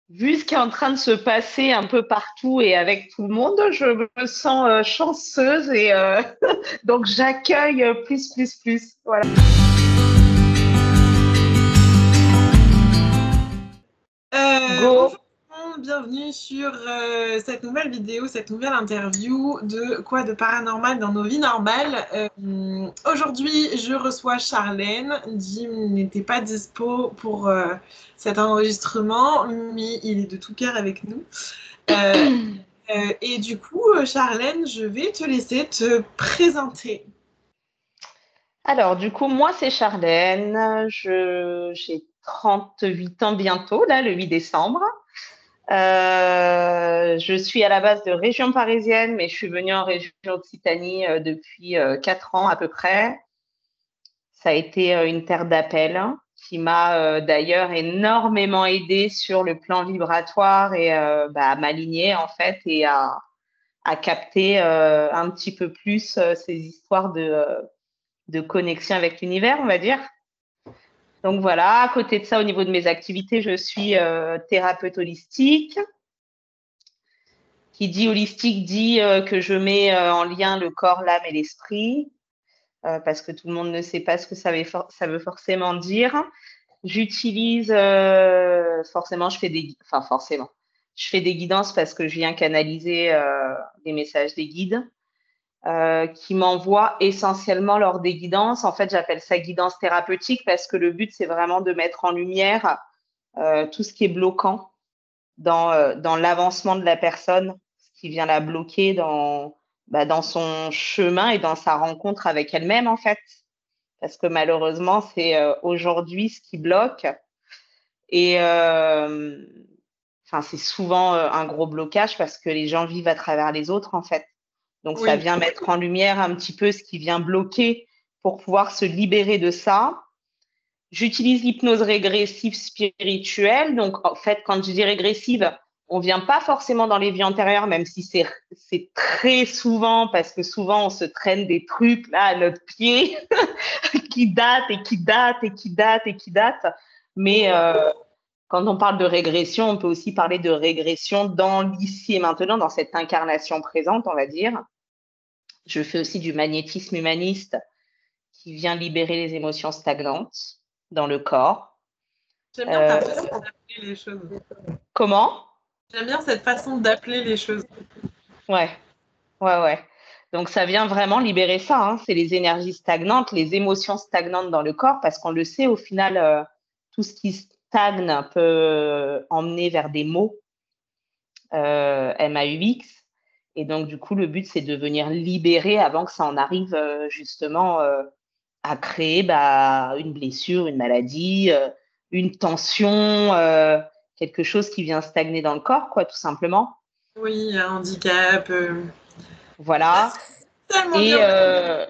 Vu ce qui est en train de se passer un peu partout et avec tout le monde, je me sens chanceuse et donc j'accueille plus, plus, plus. Voilà. Bonjour Go. tout le monde, bienvenue sur cette nouvelle vidéo, cette nouvelle interview de quoi de paranormal dans nos vies normales. Aujourd'hui, je reçois Charlène. Jim n'était pas dispo pour cet enregistrement, mais il est de tout cœur avec nous. Euh, et du coup, Charlène, je vais te laisser te présenter. Alors, du coup, moi, c'est Charlène. J'ai 38 ans bientôt, là, le 8 décembre. Je suis à la base de région parisienne, mais je suis venue en région Occitanie depuis 4 ans à peu près. Ça a été une terre d'appel qui m'a d'ailleurs énormément aidée sur le plan vibratoire et à m'aligner en fait et à capter un petit peu plus ces histoires de connexion avec l'univers, on va dire. Donc voilà, à côté de ça, au niveau de mes activités, je suis thérapeute holistique. Qui dit holistique dit que je mets en lien le corps, l'âme et l'esprit, parce que tout le monde ne sait pas ce que ça veut forcément dire. J'utilise forcément, je fais des guidances parce que je viens canaliser des messages des guides qui m'envoient essentiellement lors des guidances. En fait, j'appelle ça guidance thérapeutique parce que le but, c'est vraiment de mettre en lumière tout ce qui est bloquant dans l'avancement de la personne, ce qui vient la bloquer dans son chemin et dans sa rencontre avec elle-même, en fait. Parce que malheureusement, c'est aujourd'hui ce qui bloque. Et c'est souvent un gros blocage parce que les gens vivent à travers les autres, en fait. Donc, ça Oui, vient mettre en lumière un petit peu ce qui vient bloquer pour pouvoir se libérer de ça. J'utilise l'hypnose régressive spirituelle. Donc, en fait, quand je dis régressive, on vient pas forcément dans les vies antérieures, même si c'est très souvent, parce que souvent, on se traîne des trucs là à notre pied qui datent et qui datent et qui datent et qui datent. Mais quand on parle de régression, on peut aussi parler de régression dans l'ici et maintenant, dans cette incarnation présente, on va dire. Je fais aussi du magnétisme humaniste qui vient libérer les émotions stagnantes dans le corps. j'aime bien ta Euh, façon d'appeler les choses. Comment? J'aime bien cette façon d'appeler les choses. Ouais, ouais, ouais. Donc ça vient vraiment libérer ça, hein. C'est les énergies stagnantes, les émotions stagnantes dans le corps, parce qu'on le sait, au final, tout ce qui stagne peut emmener vers des maux, MAUX. Et donc, du coup, le but, c'est de venir libérer avant que ça en arrive justement à créer une blessure, une maladie, une tension, quelque chose qui vient stagner dans le corps, quoi, tout simplement. Oui, un handicap. Voilà. Tellement Et, bien. euh,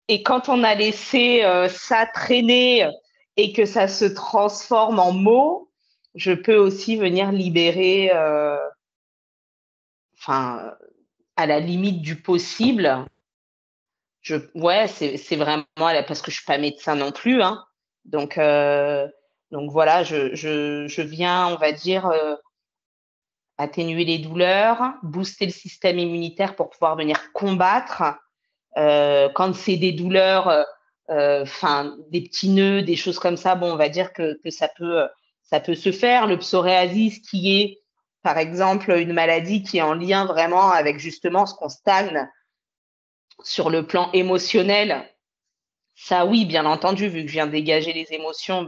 et quand on a laissé ça traîner et que ça se transforme en mots, je peux aussi venir libérer, enfin, à la limite du possible. Ouais, c'est vraiment parce que je suis pas médecin non plus, hein. Donc, donc voilà, je viens, on va dire, atténuer les douleurs, booster le système immunitaire pour pouvoir venir combattre. Quand c'est des douleurs, des petits nœuds, des choses comme ça, bon, on va dire que ça peut se faire. Le psoriasis, qui est, par exemple, une maladie qui est en lien vraiment avec justement ce qu'on stagne sur le plan émotionnel. Ça, oui, bien entendu, vu que je viens dégager les émotions,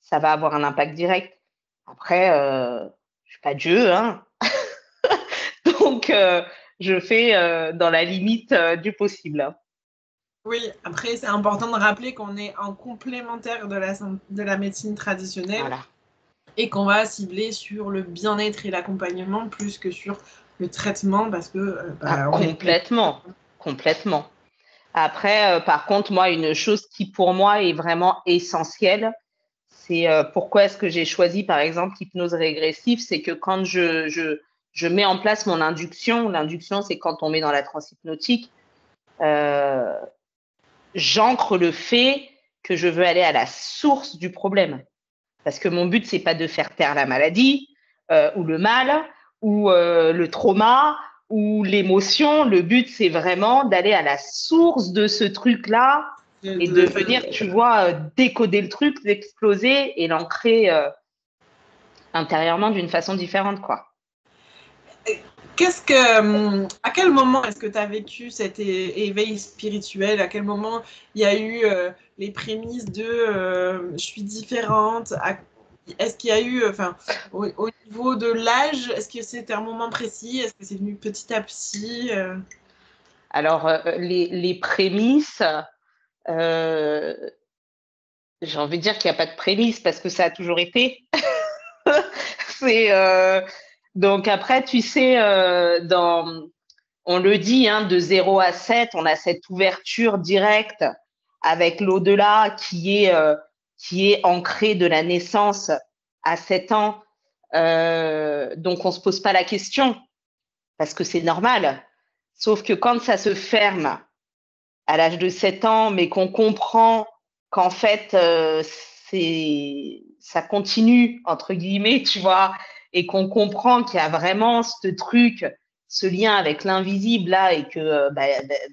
ça va avoir un impact direct. Après, je suis pas Dieu, hein. Donc, je fais dans la limite du possible. Oui, après, c'est important de rappeler qu'on est en complémentaire de la médecine traditionnelle Voilà. et qu'on va cibler sur le bien-être et l'accompagnement plus que sur le traitement parce que Ah, on est. complètement, complètement. Après, par contre, moi, une chose qui pour moi est vraiment essentielle, c'est pourquoi est-ce que j'ai choisi, par exemple, l'hypnose régressive, c'est que quand je mets en place mon induction, l'induction, c'est quand on met dans la transe hypnotique, euh, j'ancre le fait que je veux aller à la source du problème. Parce que mon but, c'est pas de faire taire la maladie, ou le mal, ou le trauma, ou l'émotion. Le but, c'est vraiment d'aller à la source de ce truc-là et de venir, tu vois, décoder le truc, l'exploser et l'ancrer intérieurement d'une façon différente, quoi. À quel moment est-ce que tu as vécu cet éveil spirituel? À quel moment il y a eu les prémices de je suis différente? Est-ce qu'il y a eu, enfin, au niveau de l'âge, est-ce que c'était un moment précis? Est-ce que c'est venu petit à petit? Alors, les prémices, euh, j'ai envie de dire qu'il n'y a pas de prémices parce que ça a toujours été. C'est, donc après, tu sais, on le dit, hein, de 0 à 7, on a cette ouverture directe avec l'au-delà qui est ancrée de la naissance à 7 ans. Donc, on ne se pose pas la question parce que c'est normal. Sauf que quand ça se ferme à l'âge de 7 ans, mais qu'on comprend qu'en fait, ça continue, entre guillemets, tu vois, et qu'on comprend qu'il y a vraiment ce truc, ce lien avec l'invisible là, et que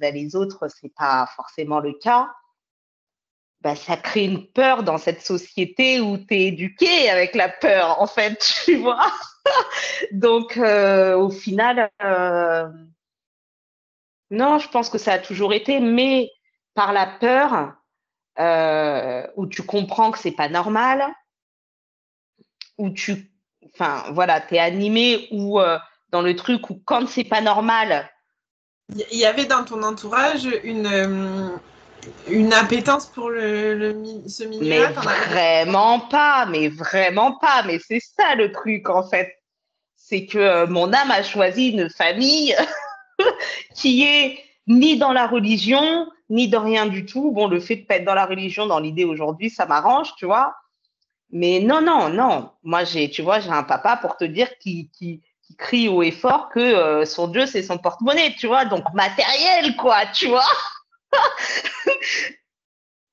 les autres, c'est pas forcément le cas, ça crée une peur dans cette société où tu es éduqué avec la peur, en fait, tu vois. Donc, au final, non, je pense que ça a toujours été, mais par la peur, où tu comprends que c'est pas normal, où enfin voilà, t'es animé ou dans le truc où quand c'est pas normal. Il y avait dans ton entourage une appétence pour ce Mais milieu-là? vraiment pas, mais c'est ça le truc en fait. C'est que mon âme a choisi une famille qui est ni dans la religion, ni dans rien du tout. Bon, le fait de pas être dans la religion, dans l'idée aujourd'hui, ça m'arrange, tu vois. Mais non, non, non. Moi, tu vois, j'ai un papa pour te dire qui crie haut et fort que son Dieu, c'est son porte-monnaie, tu vois. Donc, matériel, quoi, tu vois. C'est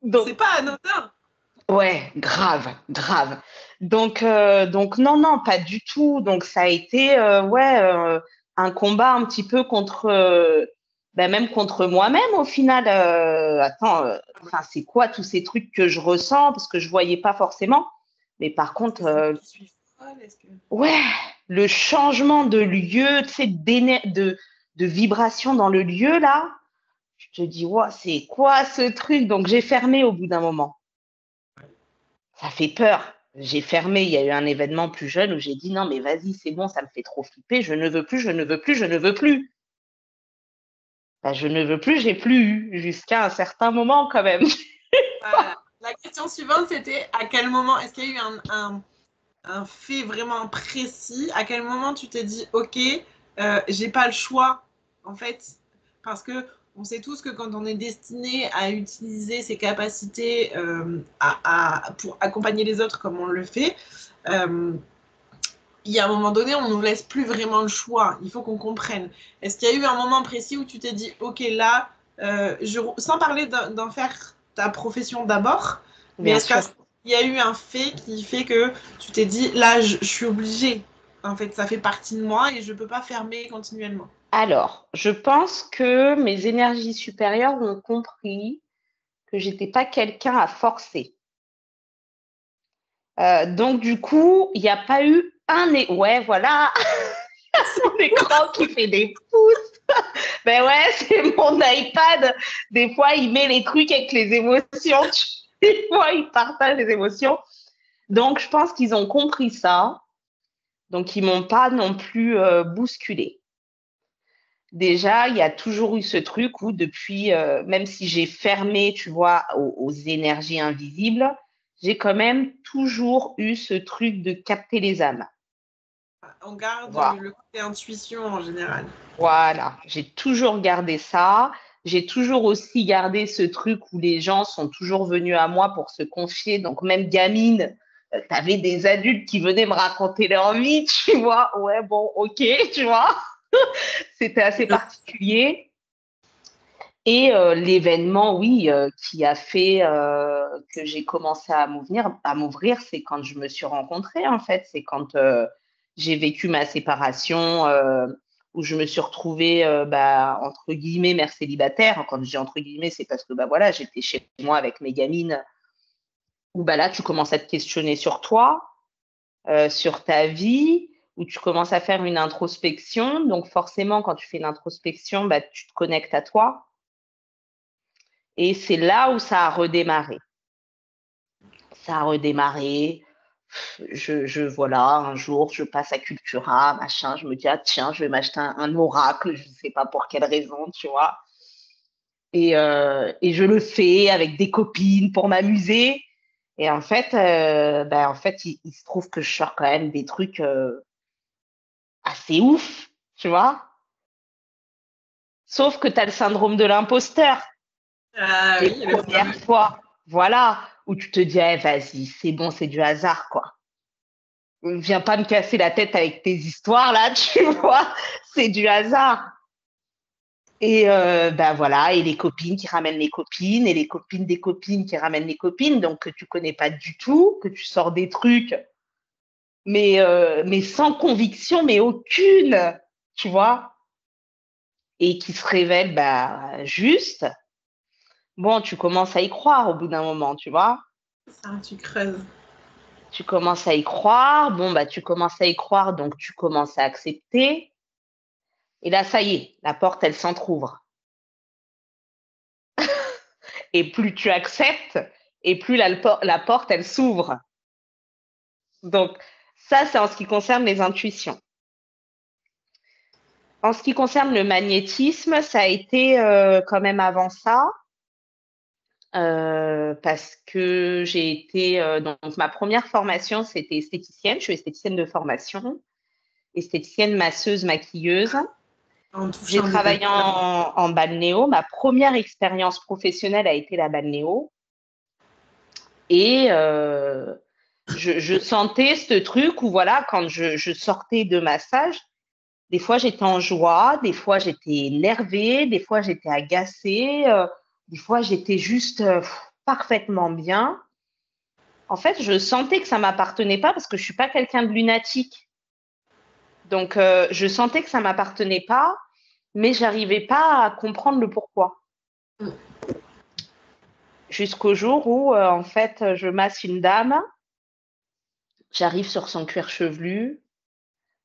Donc, pas anodin. ouais, grave, grave. Donc non, non, pas du tout. Donc, ça a été, un combat un petit peu contre, même contre moi-même au final. Attends, enfin, c'est quoi tous ces trucs que je ressens parce que je voyais pas forcément. Mais par Est-ce contre, que c'est moi qui suis folle? ouais, le changement de lieu, tu sais, de vibration dans le lieu, là, je te dis, ouais, c'est quoi ce truc? Donc, j'ai fermé au bout d'un moment. Ça fait peur. J'ai fermé. Il y a eu un événement plus jeune où j'ai dit, non, mais vas-y, c'est bon, ça me fait trop flipper. Je ne veux plus, je ne veux plus, je ne veux plus. Je ne veux plus, j'ai plus eu, jusqu'à un certain moment quand même. Voilà. La question suivante, c'était à quel moment, est-ce qu'il y a eu un fait vraiment précis? À quel moment tu t'es dit, OK, j'ai pas le choix, en fait, parce que on sait tous que quand on est destiné à utiliser ses capacités pour accompagner les autres comme on le fait, euh, il y a un moment donné, on ne nous laisse plus vraiment le choix. Il faut qu'on comprenne. Est-ce qu'il y a eu un moment précis où tu t'es dit, OK, là, sans parler d'en faire ta profession d'abord, mais Bien est-ce qu'il sûr. y a eu un fait qui fait que tu t'es dit, là, je suis obligée. En fait, ça fait partie de moi et je ne peux pas fermer continuellement. Alors, je pense que mes énergies supérieures ont compris que j'étais pas quelqu'un à forcer. Donc, du coup, il n'y a pas eu ouais, voilà, mon écran qui fait des pouces. Ben ouais, c'est mon iPad. Des fois, il met les trucs avec les émotions. Des fois, il partage les émotions. Donc, je pense qu'ils ont compris ça. Donc, ils m'ont pas non plus bousculé. Déjà, il y a toujours eu ce truc où depuis, même si j'ai fermé, tu vois, aux énergies invisibles, j'ai quand même toujours eu ce truc de capter les âmes. On garde Voilà. le côté intuition en général. Voilà, j'ai toujours gardé ça. J'ai toujours aussi gardé ce truc où les gens sont toujours venus à moi pour se confier. Donc, même gamine, tu avais des adultes qui venaient me raconter leur vie, tu vois. Ouais, bon, ok, tu vois. C'était assez particulier. Et l'événement, oui, qui a fait que j'ai commencé à m'ouvrir, c'est quand je me suis rencontrée, en fait. C'est quand j'ai vécu ma séparation où je me suis retrouvée, entre guillemets, mère célibataire. Quand je dis entre guillemets, c'est parce que voilà, j'étais chez moi avec mes gamines, où là, tu commences à te questionner sur toi, sur ta vie, où tu commences à faire une introspection. Donc forcément, quand tu fais l'introspection, tu te connectes à toi. Et c'est là où ça a redémarré. Ça a redémarré. Voilà, un jour, je passe à Cultura, machin, je me dis, ah tiens, je vais m'acheter un oracle, je ne sais pas pour quelle raison, tu vois. Et je le fais avec des copines pour m'amuser. Et en fait, il se trouve que je sors quand même des trucs assez ouf, tu vois. Sauf que tu as le syndrome de l'imposteur. Ah Les oui, premières fois, voilà, où tu te dis, vas-y, c'est bon, c'est du hasard, quoi. Viens pas me casser la tête avec tes histoires, là, tu vois, c'est du hasard. Et voilà, et les copines qui ramènent les copines, et les copines des copines qui ramènent les copines, donc que tu connais pas du tout, que tu sors des trucs, mais sans conviction, mais aucune, tu vois, et qui se révèlent juste. Bon, tu commences à y croire au bout d'un moment, tu vois. ça, tu creuses. Tu commences à y croire, tu commences à y croire, donc tu commences à accepter. Et là, ça y est, la porte, elle s'entrouvre. Et plus tu acceptes, et plus la porte, elle s'ouvre. Donc, ça, c'est en ce qui concerne les intuitions. En ce qui concerne le magnétisme, ça a été quand même avant ça, parce que j'ai été... donc, ma première formation, c'était esthéticienne. Je suis esthéticienne de formation, esthéticienne, masseuse, maquilleuse. J'ai travaillé en balnéo. Ma première expérience professionnelle a été la balnéo. Et je sentais ce truc où, voilà, quand je sortais de massage, des fois j'étais en joie, des fois j'étais énervée, des fois j'étais agacée, des fois j'étais juste parfaitement bien. En fait, je sentais que ça ne m'appartenait pas parce que je ne suis pas quelqu'un de lunatique. Donc, je sentais que ça ne m'appartenait pas, mais je n'arrivais pas à comprendre le pourquoi. Jusqu'au jour où, en fait, je masse une dame, j'arrive sur son cuir chevelu,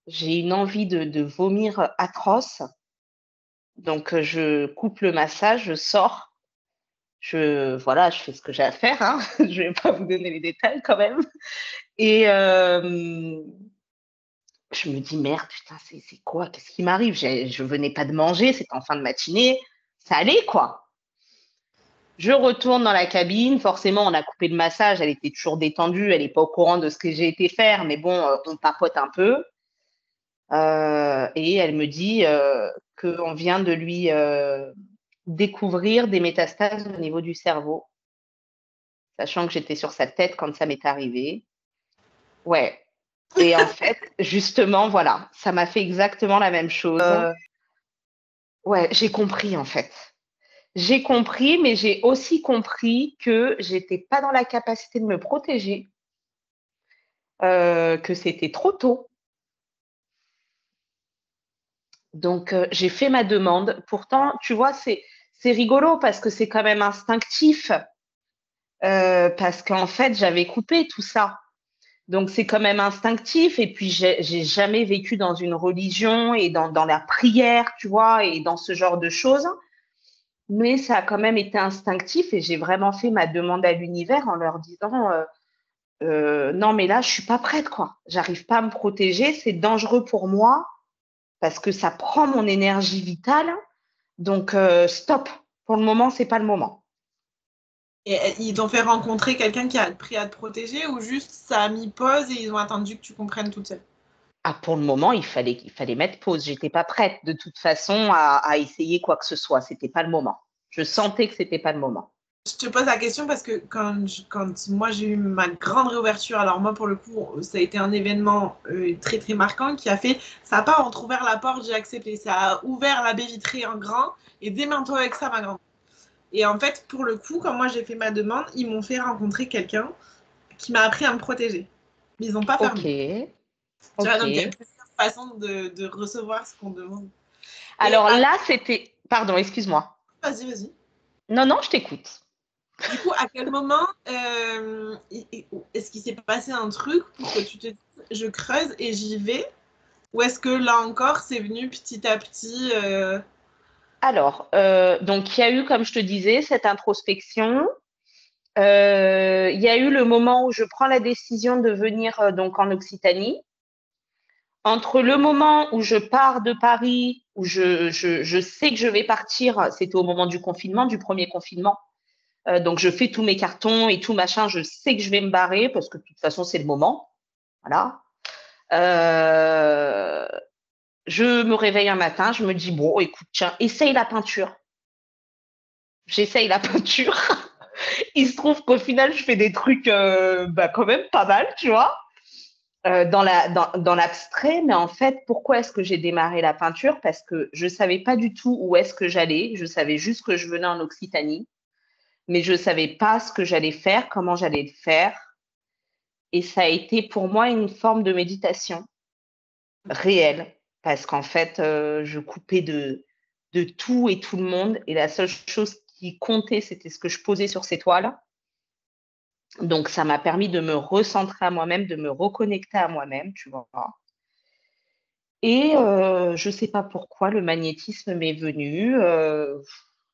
j'ai une envie de vomir atroce. Donc, je coupe le massage, je sors, je fais ce que j'ai à faire, hein. Je ne vais pas vous donner les détails quand même. Et je me dis, merde, putain, c'est quoi? Qu'est-ce qui m'arrive? Je venais pas de manger, c'était en fin de matinée. Ça allait, quoi. Je retourne dans la cabine. Forcément, on a coupé le massage. Elle était toujours détendue. Elle n'est pas au courant de ce que j'ai été faire. Mais bon, on papote un peu. Et elle me dit qu'on vient de lui découvrir des métastases au niveau du cerveau, sachant que j'étais sur sa tête quand ça m'est arrivé. Ouais. Et en fait, justement, voilà, ça m'a fait exactement la même chose. Ouais, j'ai compris en fait. J'ai compris, mais j'ai aussi compris que j'étais pas dans la capacité de me protéger, que c'était trop tôt. Donc, j'ai fait ma demande. Pourtant, tu vois, c'est rigolo parce que c'est quand même instinctif, parce qu'en fait, j'avais coupé tout ça. Donc, c'est quand même instinctif. Et puis, j'ai jamais vécu dans une religion et dans la prière, tu vois, et dans ce genre de choses. Mais ça a quand même été instinctif et j'ai vraiment fait ma demande à l'univers en leur disant non, mais là, je suis pas prête, quoi. J'arrive pas à me protéger. C'est dangereux pour moi parce que ça prend mon énergie vitale. Donc, stop. Pour le moment, c'est pas le moment. Et ils t'ont fait rencontrer quelqu'un qui a appris à te protéger ou juste ça a mis pause et ils ont attendu que tu comprennes toute seule? Ah, pour le moment, il fallait mettre pause. J'étais pas prête de toute façon à essayer quoi que ce soit. C'était pas le moment. Je sentais que c'était pas le moment. Je te pose la question parce que quand moi j'ai eu ma grande réouverture, alors moi pour le coup, ça a été un événement très très marquant qui a fait, ça n'a pas entrouvert la porte, j'ai accepté, ça a ouvert la baie vitrée en grand et démens-toi avec ça ma grande. Et en fait, pour le coup, quand moi j'ai fait ma demande, ils m'ont fait rencontrer quelqu'un qui m'a appris à me protéger. Mais ils n'ont pas Ok. fermé. Tu vois, Ok. donc il y a plusieurs façons de recevoir ce qu'on demande. Et Alors là, c'était... Pardon, excuse-moi. vas-y, vas-y. Non, non, je t'écoute. Du coup, à quel moment est-ce qu'il s'est passé un truc pour que tu te dises je creuse et j'y vais? Ou est-ce que là encore, c'est venu petit à petit Alors, donc il y a eu, comme je te disais, cette introspection. Il y a eu le moment où je prends la décision de venir donc en Occitanie. Entre le moment où je pars de Paris, où je sais que je vais partir, c'était au moment du confinement, du premier confinement. Donc je fais tous mes cartons et tout machin, je sais que je vais me barrer parce que de toute façon c'est le moment. Voilà. Euh, je me réveille un matin, je me dis bon, écoute, tiens, essaye la peinture. J'essaye la peinture. Il se trouve qu'au final, je fais des trucs quand même pas mal, tu vois, dans l'abstrait. Mais en fait, pourquoi est-ce que j'ai démarré la peinture? Parce que je ne savais pas du tout où est-ce que j'allais. Je savais juste que je venais en Occitanie, mais je ne savais pas ce que j'allais faire, comment j'allais le faire. Et ça a été pour moi une forme de méditation réelle, parce qu'en fait, je coupais de tout et tout le monde. Et la seule chose qui comptait, c'était ce que je posais sur ces toiles. Donc, ça m'a permis de me recentrer à moi-même, de me reconnecter à moi-même, tu vois. Et je ne sais pas pourquoi le magnétisme m'est venu.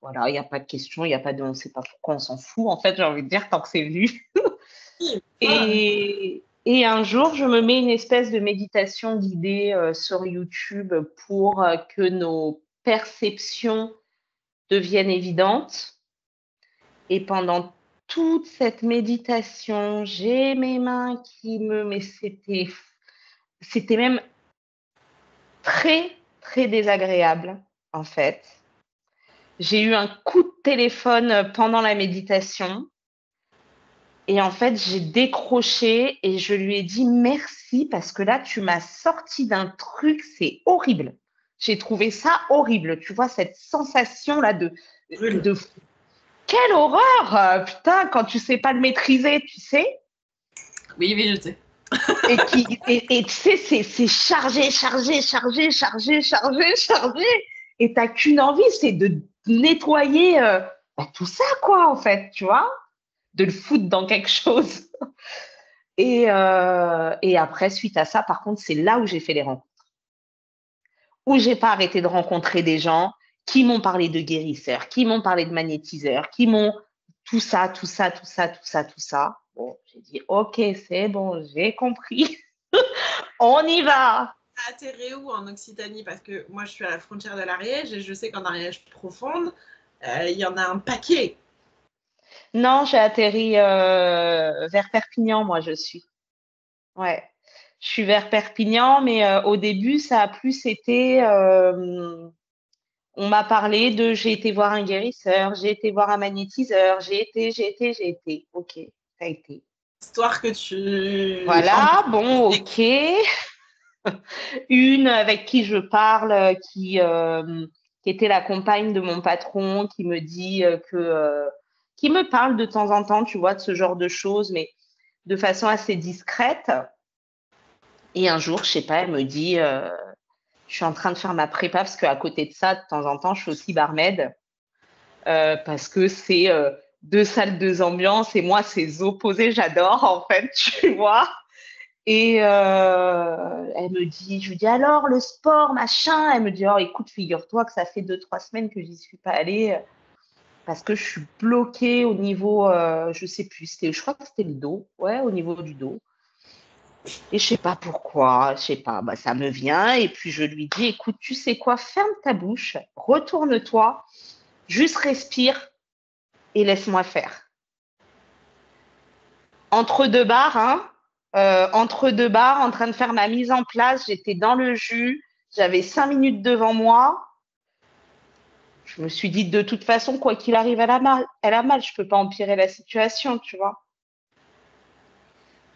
Voilà, il n'y a pas de question, il n'y a pas de, on ne sait pas pourquoi, on s'en fout. En fait, j'ai envie de dire tant que c'est venu. voilà. Et un jour, je me mets une espèce de méditation guidée sur YouTube pour que nos perceptions deviennent évidentes. Et pendant toute cette méditation, j'ai mes mains qui me... Mais c'était même très, très désagréable, en fait. J'ai eu un coup de téléphone pendant la méditation. Et en fait, j'ai décroché et je lui ai dit merci parce que là, tu m'as sorti d'un truc, c'est horrible. J'ai trouvé ça horrible. Tu vois, cette sensation-là Brûle. de... Quelle horreur! Putain, quand tu sais pas le maîtriser, tu sais. Oui, oui, je sais. Et tu sais, c'est chargé, chargé, chargé, chargé, chargé, chargé. Et t'as qu'une envie, c'est de nettoyer tout ça, quoi, en fait, tu vois, de le foutre dans quelque chose. Et après, suite à ça, par contre, c'est là où j'ai fait les rencontres. Où j'ai pas arrêté de rencontrer des gens qui m'ont parlé de guérisseurs, qui m'ont parlé de magnétiseurs, qui m'ont tout ça, tout ça, tout ça, tout ça, tout ça. Bon, j'ai dit, OK, c'est bon, j'ai compris. On y va. Atterré où en Occitanie? Parce que moi, je suis à la frontière de l'Ariège et je sais qu'en Ariège profonde, il y en a un paquet. Non, j'ai atterri vers Perpignan, moi, je suis. Ouais. Je suis vers Perpignan, mais au début, ça a plus été. On m'a parlé de j'ai été voir un guérisseur, j'ai été voir un magnétiseur, j'ai été. Ok, ça a été. Histoire que tu... Voilà, bon, ok. Une avec qui je parle, qui était la compagne de mon patron, qui me dit qui me parle de temps en temps, tu vois, de ce genre de choses, mais de façon assez discrète. Et un jour, je sais pas, elle me dit, je suis en train de faire ma prépa parce qu'à côté de ça, de temps en temps, je suis aussi barmaid parce que c'est deux salles, deux ambiances et moi, c'est opposé, j'adore en fait, tu vois. Et elle me dit, je lui dis alors le sport, machin. Elle me dit, oh écoute, figure-toi que ça fait 2, 3 semaines que j'y suis pas allée parce que je suis bloquée au niveau, je sais plus, je crois que c'était le dos, ouais, au niveau du dos. Et je sais pas pourquoi, je sais pas, bah, ça me vient. Et puis je lui dis, écoute, tu sais quoi, ferme ta bouche, retourne-toi, juste respire et laisse-moi faire. Entre deux bars, hein, entre deux bars, en train de faire ma mise en place, j'étais dans le jus, j'avais 5 minutes devant moi. Je me suis dit, de toute façon, quoi qu'il arrive, elle a mal, je peux pas empirer la situation, tu vois.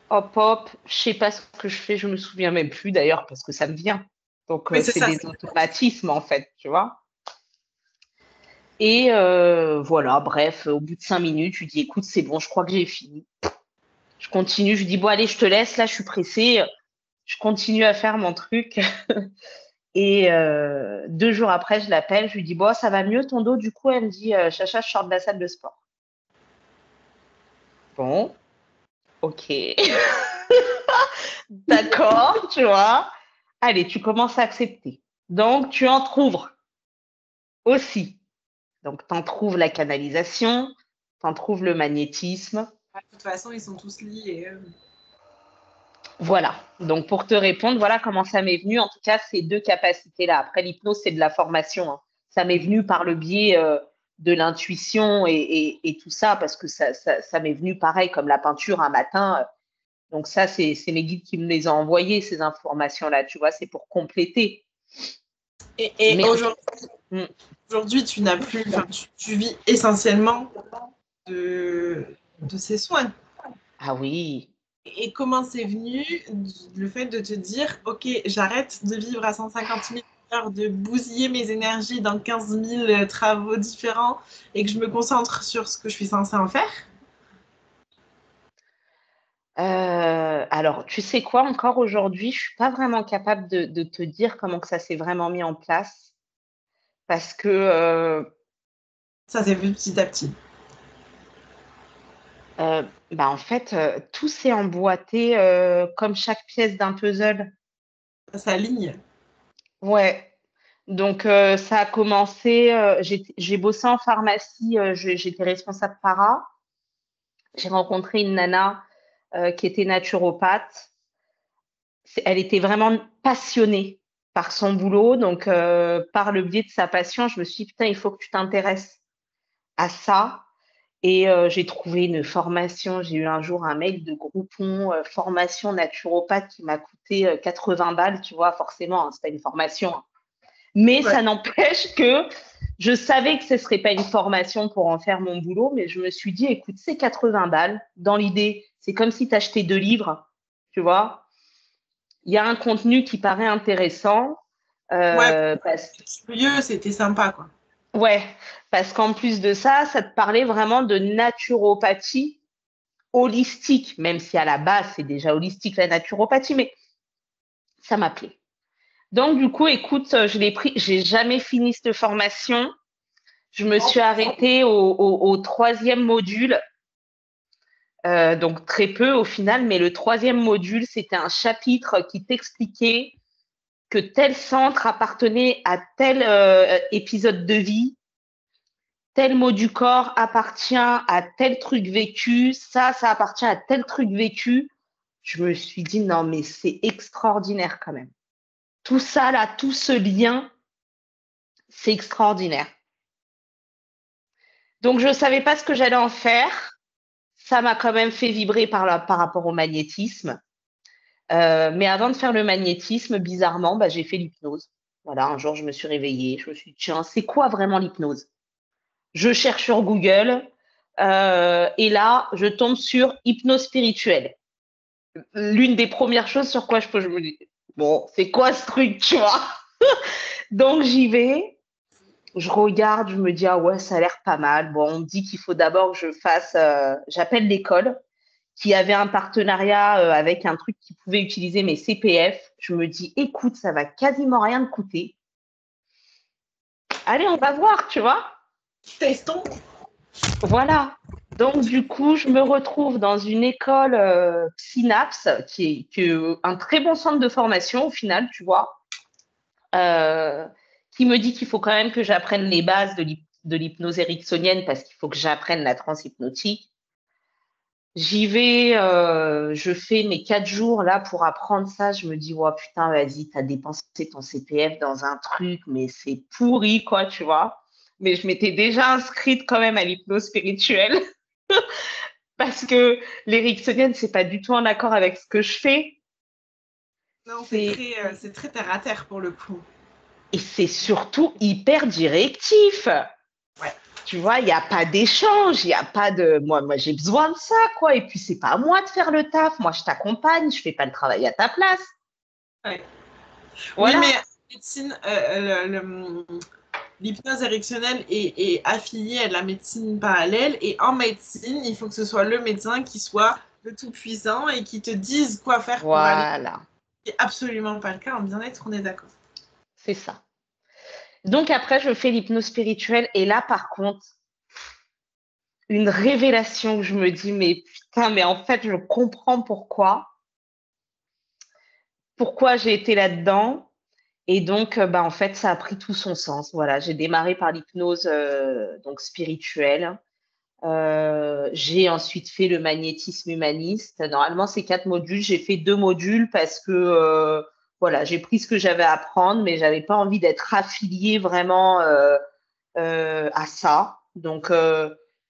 Hop, hop, je sais pas ce que je fais, je me souviens même plus d'ailleurs, parce que ça me vient. Donc, Mais c'est c'est ça. des automatismes, en fait, tu vois. Et voilà, bref, au bout de 5 minutes, je lui dis, écoute, c'est bon, je crois que j'ai fini. Je continue, je lui dis, bon, allez, je te laisse, là, je suis pressée. Je continue à faire mon truc. Et 2 jours après, je l'appelle, je lui dis, bon, ça va mieux ton dos? Du coup, elle me dit, Chacha, je sors de la salle de sport. Bon, ok. D'accord, tu vois. Allez, tu commences à accepter. Donc, tu en trouves aussi. Donc, tu en trouves la canalisation, tu en trouves le magnétisme. De toute façon, ils sont tous liés. Voilà. Donc, pour te répondre, voilà comment ça m'est venu. En tout cas, ces deux capacités-là. Après, l'hypnose, c'est de la formation, hein. Ça m'est venu par le biais de l'intuition et tout ça, parce que ça m'est venu pareil, comme la peinture un matin. Donc, ça, c'est mes guides qui me les ont envoyés, ces informations-là. Tu vois, c'est pour compléter. Et Mais aujourd'hui, tu n'as plus, tu vis essentiellement de ces soins. ah oui. Et comment c'est venu le fait de te dire, OK, j'arrête de vivre à 150 000 heures, de bousiller mes énergies dans 15 000 travaux différents et que je me concentre sur ce que je suis censée en faire? Alors, tu sais quoi, encore aujourd'hui, je suis pas vraiment capable de te dire comment que ça s'est vraiment mis en place parce que Ça s'est vu petit à petit. bah, en fait, tout s'est emboîté comme chaque pièce d'un puzzle. Ça s'aligne. Ouais. Donc, ça a commencé, j'ai bossé en pharmacie, j'étais responsable para. J'ai rencontré une nana qui était naturopathe. Elle était vraiment passionnée par son boulot. Donc, par le biais de sa passion, je me suis dit, putain, il faut que tu t'intéresses à ça. Et j'ai trouvé une formation. J'ai eu un jour un mail de Groupon, formation naturopathe qui m'a coûté 80 balles, tu vois, forcément, hein, c'est pas une formation, hein. Mais Ouais. ça n'empêche que je savais que ce ne serait pas une formation pour en faire mon boulot, mais je me suis dit, écoute, c'est 80 balles. Dans l'idée, c'est comme si tu achetais 2 livres, tu vois. Il y a un contenu qui paraît intéressant. Ouais, Parce, curieux, c'était sympa, quoi. ouais, parce qu'en plus de ça, ça te parlait vraiment de naturopathie holistique, même si à la base, c'est déjà holistique la naturopathie, mais ça m'appelait. Donc, du coup, écoute, je l'ai pris, j'ai jamais fini cette formation. Je me suis arrêtée au troisième module, donc très peu au final, mais le troisième module, c'était un chapitre qui t'expliquait que tel centre appartenait à tel épisode de vie, tel mot du corps appartient à tel truc vécu, ça appartient à tel truc vécu. Je me suis dit, non, mais c'est extraordinaire quand même. Tout ça, là, tout ce lien, c'est extraordinaire. Donc, je ne savais pas ce que j'allais en faire. Ça m'a quand même fait vibrer par rapport au magnétisme. Mais avant de faire le magnétisme, bizarrement, bah, j'ai fait l'hypnose. Voilà, un jour, je me suis réveillée. Je me suis dit, tiens, c'est quoi vraiment l'hypnose? Je cherche sur Google et là, je tombe sur hypnose spirituelle. L'une des premières choses sur quoi je me dis, bon, c'est quoi ce truc, tu vois? Donc, j'y vais. Je regarde, je me dis, ah ouais, ça a l'air pas mal. Bon, on me dit qu'il faut d'abord que je fasse, j'appelle l'école qui avait un partenariat avec un truc qui pouvait utiliser mes CPF. Je me dis, écoute, ça va quasiment rien te coûter. Allez, on va voir, tu vois. Testons. Voilà. Donc, du coup, je me retrouve dans une école Synapse, qui est un très bon centre de formation au final, tu vois, qui me dit qu'il faut quand même que j'apprenne les bases de l'hypnose ericksonienne parce qu'il faut que j'apprenne la transe hypnotique. J'y vais, je fais mes 4 jours là pour apprendre ça. Je me dis, oh putain, vas-y, t'as dépensé ton CPF dans un truc, mais c'est pourri, quoi, tu vois. Mais je m'étais déjà inscrite quand même à l'hypnose spirituelle parce que l'éricksonienne, c'est pas du tout en accord avec ce que je fais. Non, C'est, c'est très terre à terre pour le coup. et c'est surtout hyper directif. Ouais. Tu vois, il n'y a pas d'échange, il n'y a pas de. Moi j'ai besoin de ça, quoi. Et puis, c'est pas à moi de faire le taf. Moi, je t'accompagne, je fais pas le travail à ta place. Ouais. Oui, Voilà. mais médecine, l'hypnose érectionnelle est affiliée à la médecine parallèle et en médecine, il faut que ce soit le médecin qui soit le tout puissant et qui te dise quoi faire pour aller. Voilà. C'est absolument pas le cas en bien-être, on est d'accord. C'est ça. Donc après, je fais l'hypnose spirituelle et là, par contre, une révélation où je me dis, mais putain, mais en fait, je comprends pourquoi j'ai été là-dedans. Et donc, en fait, ça a pris tout son sens. Voilà, j'ai démarré par l'hypnose donc spirituelle. J'ai ensuite fait le magnétisme humaniste. Normalement, c'est 4 modules. J'ai fait 2 modules parce que voilà, j'ai pris ce que j'avais à apprendre, mais j'avais pas envie d'être affiliée vraiment à ça. Donc,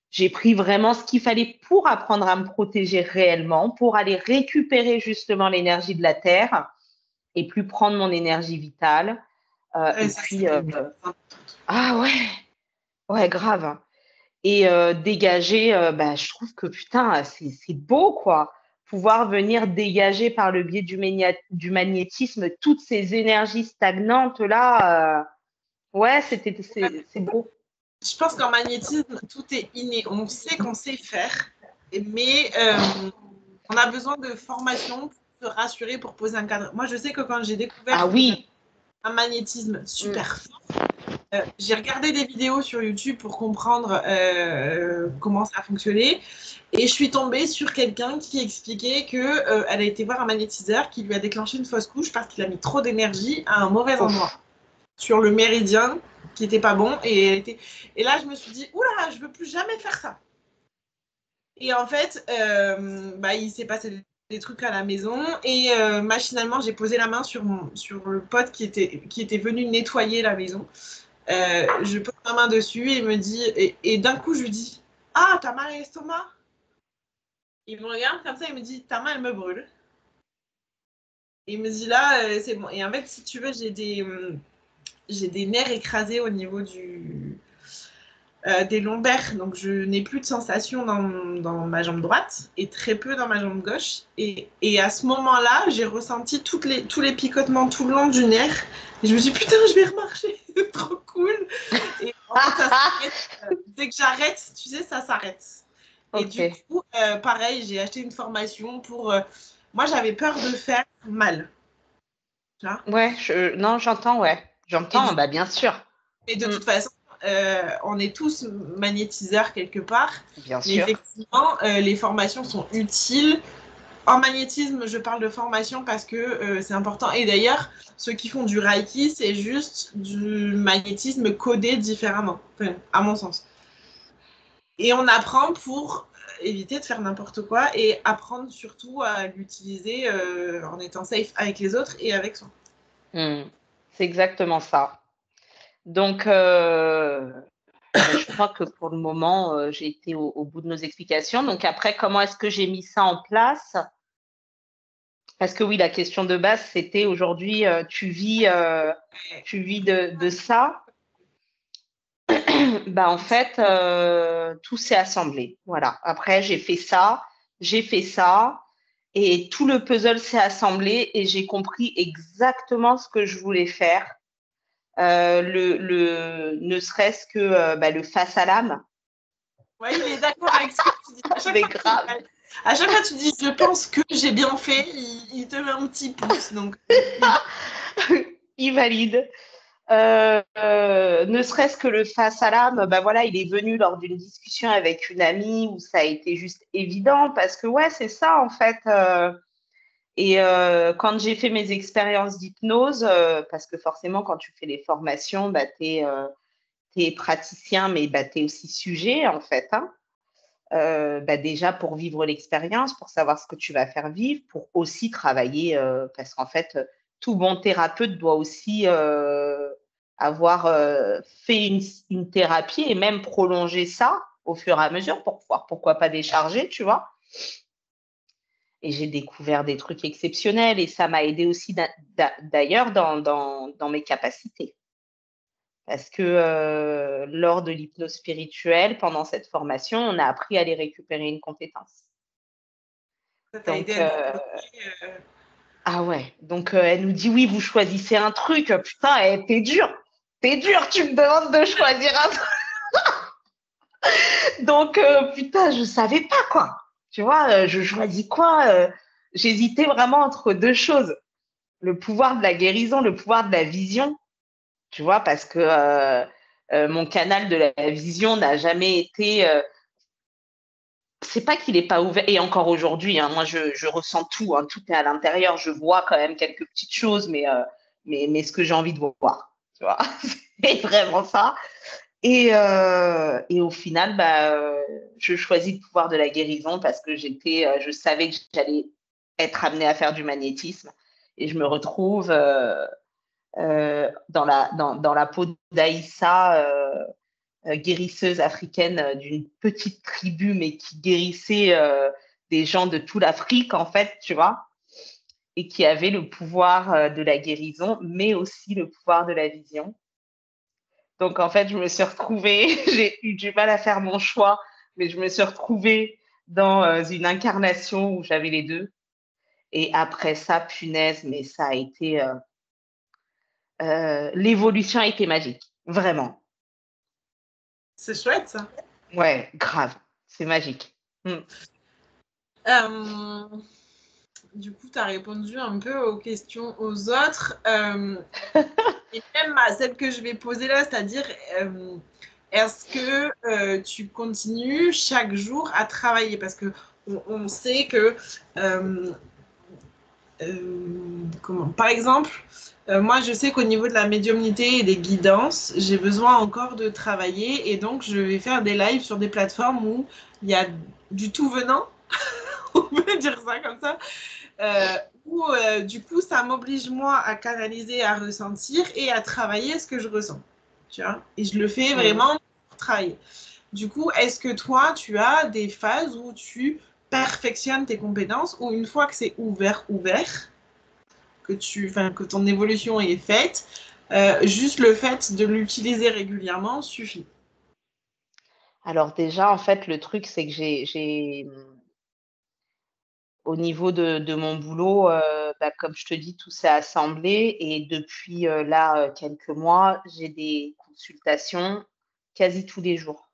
j'ai pris vraiment ce qu'il fallait pour apprendre à me protéger réellement, pour aller récupérer justement l'énergie de la Terre et plus prendre mon énergie vitale. Et Ça, puis, ah ouais, ouais, grave. Et dégager, je trouve que putain, c'est beau, quoi. Pouvoir venir dégager par le biais du magnétisme toutes ces énergies stagnantes là. Ouais, c'est beau. je pense qu'en magnétisme, tout est inné. On sait qu'on sait faire, mais on a besoin de formation pour se rassurer, pour poser un cadre. Moi, je sais que quand j'ai Ah découvert que j'avais oui. un magnétisme super fort, j'ai regardé des vidéos sur YouTube pour comprendre comment ça fonctionnait. Et je suis tombée sur quelqu'un qui expliquait qu'elle a été voir un magnétiseur qui lui a déclenché une fausse couche parce qu'il a mis trop d'énergie à un mauvais endroit, Ouf. sur le méridien qui n'était pas bon. Et là, je me suis dit, oula, je ne veux plus jamais faire ça. Et en fait, il s'est passé des trucs à la maison et machinalement, j'ai posé la main sur le pote qui était venu nettoyer la maison. Je pose ma main dessus et il me dit, et d'un coup, je lui dis, ah, t'as mal à l'estomac? Il me regarde comme ça, il me dit, ta main, elle me brûle. Et il me dit, là, c'est bon. Et en fait, si tu veux, j'ai des nerfs écrasés au niveau des lombaires. Donc, je n'ai plus de sensation dans ma jambe droite et très peu dans ma jambe gauche. Et à ce moment-là, j'ai ressenti tous les picotements tout le long du nerf. Et je me suis dit, putain, je vais remarcher. C'est trop cool. Et en fait, ça s'arrête. Dès que j'arrête, tu sais, ça s'arrête. Et Ok. du coup, pareil, j'ai acheté une formation pour. Moi, j'avais peur de faire mal. Tu vois. Ouais, non, j'entends, ouais. Et, J'entends, bah bien sûr. et de Mm, toute façon, on est tous magnétiseurs quelque part. bien Mais sûr. effectivement, les formations sont utiles. En magnétisme, je parle de formation parce que c'est important. Et d'ailleurs, ceux qui font du Reiki, c'est juste du magnétisme codé différemment, enfin, à mon sens. Et on apprend pour éviter de faire n'importe quoi et apprendre surtout à l'utiliser en étant safe avec les autres et avec soi. Mm. C'est exactement ça. Donc, je crois que pour le moment, j'ai été au bout de nos explications. Donc après, comment est-ce que j'ai mis ça en place? Parce que oui, la question de base, c'était aujourd'hui, tu vis de ça. Bah, en fait, tout s'est assemblé. Voilà. Après, j'ai fait ça, et tout le puzzle s'est assemblé et j'ai compris exactement ce que je voulais faire. Ne serait-ce que le face à l'âme. Ouais, il est d'accord avec ce que tu dis. Mais grave. À chaque fois, tu dis, je pense que j'ai bien fait, il te met un petit pouce. Donc, Il valide. Ne serait-ce que le face à l'âme, bah voilà, il est venu lors d'une discussion avec une amie où ça a été juste évident parce que ouais, c'est ça en fait. Et quand j'ai fait mes expériences d'hypnose, parce que forcément quand tu fais les formations, bah, t'es praticien, mais bah, tu es aussi sujet en fait. Hein. Déjà pour vivre l'expérience, pour savoir ce que tu vas faire vivre, pour aussi travailler, parce qu'en fait, tout bon thérapeute doit aussi avoir fait une thérapie et même prolonger ça au fur et à mesure pour pouvoir, pourquoi pas décharger, tu vois. Et j'ai découvert des trucs exceptionnels et ça m'a aidé aussi d'ailleurs dans mes capacités. Parce que lors de l'hypnose spirituelle, pendant cette formation, on a appris à aller récupérer une compétence. ça t'a aidé Donc, à débloquer. ah ouais. Donc, elle nous dit, oui, vous choisissez un truc. Putain, t'es dur. T'es dur, tu me demandes de choisir un truc. Donc, putain, je savais pas quoi. Tu vois, je choisis quoi. J'hésitais vraiment entre deux choses. le pouvoir de la guérison, le pouvoir de la vision, tu vois, parce que mon canal de la vision n'a jamais été. C'est pas qu'il n'est pas ouvert, et encore aujourd'hui, hein, moi je ressens tout, hein, tout est à l'intérieur, je vois quand même quelques petites choses, mais ce que j'ai envie de voir, tu vois, c'est vraiment ça. Et au final, je choisis le pouvoir de la guérison parce que je savais que j'allais être amenée à faire du magnétisme, et je me retrouve dans la peau d'Aïssa, guérisseuse africaine d'une petite tribu, mais qui guérissait des gens de toute l'Afrique, en fait, tu vois, et qui avait le pouvoir de la guérison, mais aussi le pouvoir de la vision. Donc, en fait, je me suis retrouvée, j'ai eu du mal à faire mon choix, mais je me suis retrouvée dans une incarnation où j'avais les deux. Et après ça, punaise, mais ça a été... l'évolution a été magique, vraiment. C'est chouette, ça. Ouais, grave, c'est magique. Euh, du coup, tu as répondu un peu aux questions aux autres. Et même à celle que je vais poser là, c'est-à-dire, est-ce que tu continues chaque jour à travailler? Parce que on sait que, par exemple, moi, je sais qu'au niveau de la médiumnité et des guidances, j'ai besoin encore de travailler et donc je vais faire des lives sur des plateformes où il y a du tout venant, on peut dire ça comme ça, où du coup, ça m'oblige moi à canaliser, à ressentir et à travailler ce que je ressens. Tu vois? Et je le fais vraiment pour travailler. Du coup, est-ce que toi, tu as des phases où tu perfectionnes tes compétences ou une fois que c'est ouvert, que ton évolution est faite, juste le fait de l'utiliser régulièrement suffit? Alors déjà, en fait, le truc, c'est que au niveau de mon boulot, comme je te dis, tout s'est assemblé et depuis là, quelques mois, j'ai des consultations quasi tous les jours.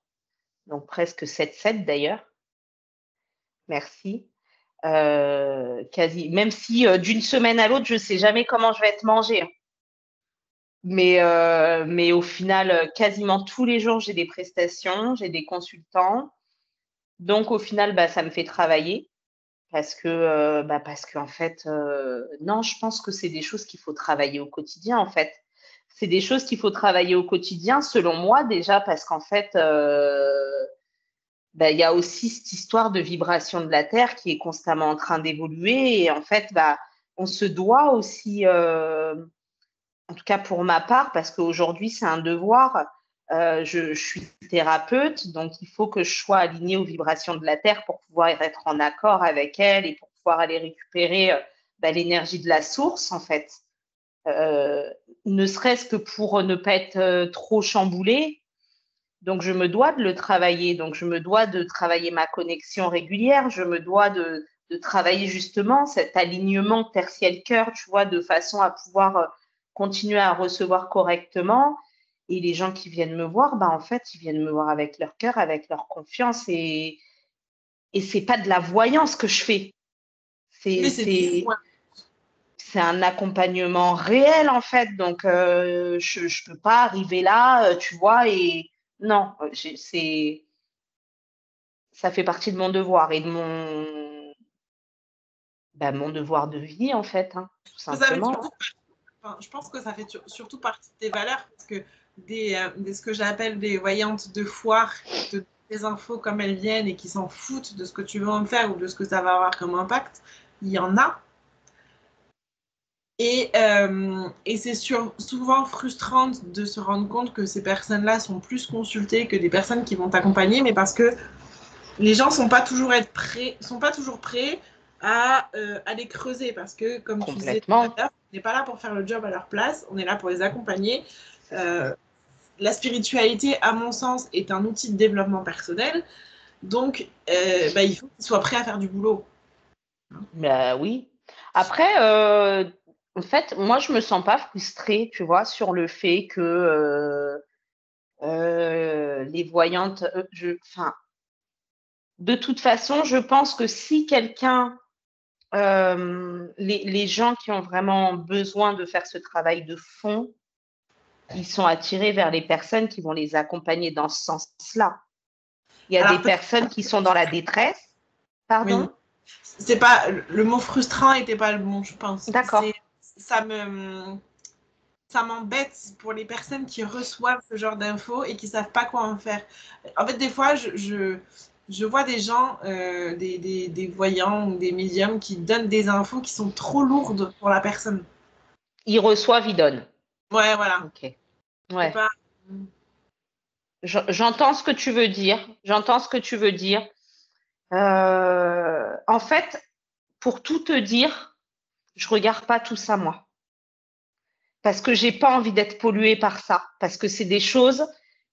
Donc presque 7-7 d'ailleurs. Merci. Quasi, même si d'une semaine à l'autre, je ne sais jamais comment je vais être mangée, hein. Mais au final, quasiment tous les jours, j'ai des prestations, j'ai des consultants. Donc au final, ça me fait travailler. Parce que en fait, non, je pense que c'est des choses qu'il faut travailler au quotidien, en fait. C'est des choses qu'il faut travailler au quotidien, selon moi, déjà, parce qu'en fait, il y a aussi cette histoire de vibration de la Terre qui est constamment en train d'évoluer. Et en fait, on se doit aussi, en tout cas pour ma part, parce qu'aujourd'hui, c'est un devoir. Je suis thérapeute, donc il faut que je sois alignée aux vibrations de la Terre pour pouvoir être en accord avec elle et pour pouvoir aller récupérer l'énergie de la source, en fait. Euh, Ne serait-ce que pour ne pas être trop chamboulée. Donc, je me dois de le travailler. Donc, je me dois de travailler ma connexion régulière. Je me dois de travailler justement cet alignement terre-ciel-cœur, tu vois, de façon à pouvoir continuer à recevoir correctement. Et les gens qui viennent me voir, en fait, ils viennent me voir avec leur cœur, avec leur confiance. Et c'est pas de la voyance que je fais. Oui, c'est C'est un accompagnement réel, en fait. Donc, je ne peux pas arriver là, tu vois, et non, ça fait partie de mon devoir et de mon devoir de vie, en fait, hein, tout ça fait simplement. enfin, je pense que ça fait surtout partie de tes valeurs parce que ce que j'appelle des voyantes de foire qui te donnent des infos comme elles viennent et qui s'en foutent de ce que tu veux en faire ou de ce que ça va avoir comme impact, il y en a. Et c'est souvent frustrant de se rendre compte que ces personnes-là sont plus consultées que des personnes qui vont t'accompagner, mais parce que les gens sont pas toujours prêts à les creuser parce que, comme tu disais tout à Complètement. l'heure, on n'est pas là pour faire le job à leur place, on est là pour les accompagner. La spiritualité, à mon sens, est un outil de développement personnel, donc il faut qu'ils soient prêts à faire du boulot. Oui. Après, en fait, moi, je me sens pas frustrée, tu vois, sur le fait que les voyantes, enfin, de toute façon, je pense que si quelqu'un les gens qui ont vraiment besoin de faire ce travail de fond, ils sont attirés vers les personnes qui vont les accompagner dans ce sens-là. Il y a des Alors, personnes qui sont dans la détresse. oui, Pardon? c'est pas le mot frustrant n'était pas le bon, je pense. D'accord. Ça me ça m'embête pour les personnes qui reçoivent ce genre d'infos et qui savent pas quoi en faire. En fait, des fois, je vois des gens, des voyants ou des médiums qui donnent des infos qui sont trop lourdes pour la personne. Ils reçoivent, ils donnent. Ouais, voilà. Ok. C'est Ouais. pas. J'entends ce que tu veux dire. J'entends ce que tu veux dire. En fait, pour tout te dire, je regarde pas tout ça, moi. Parce que j'ai pas envie d'être polluée par ça. Parce que c'est des choses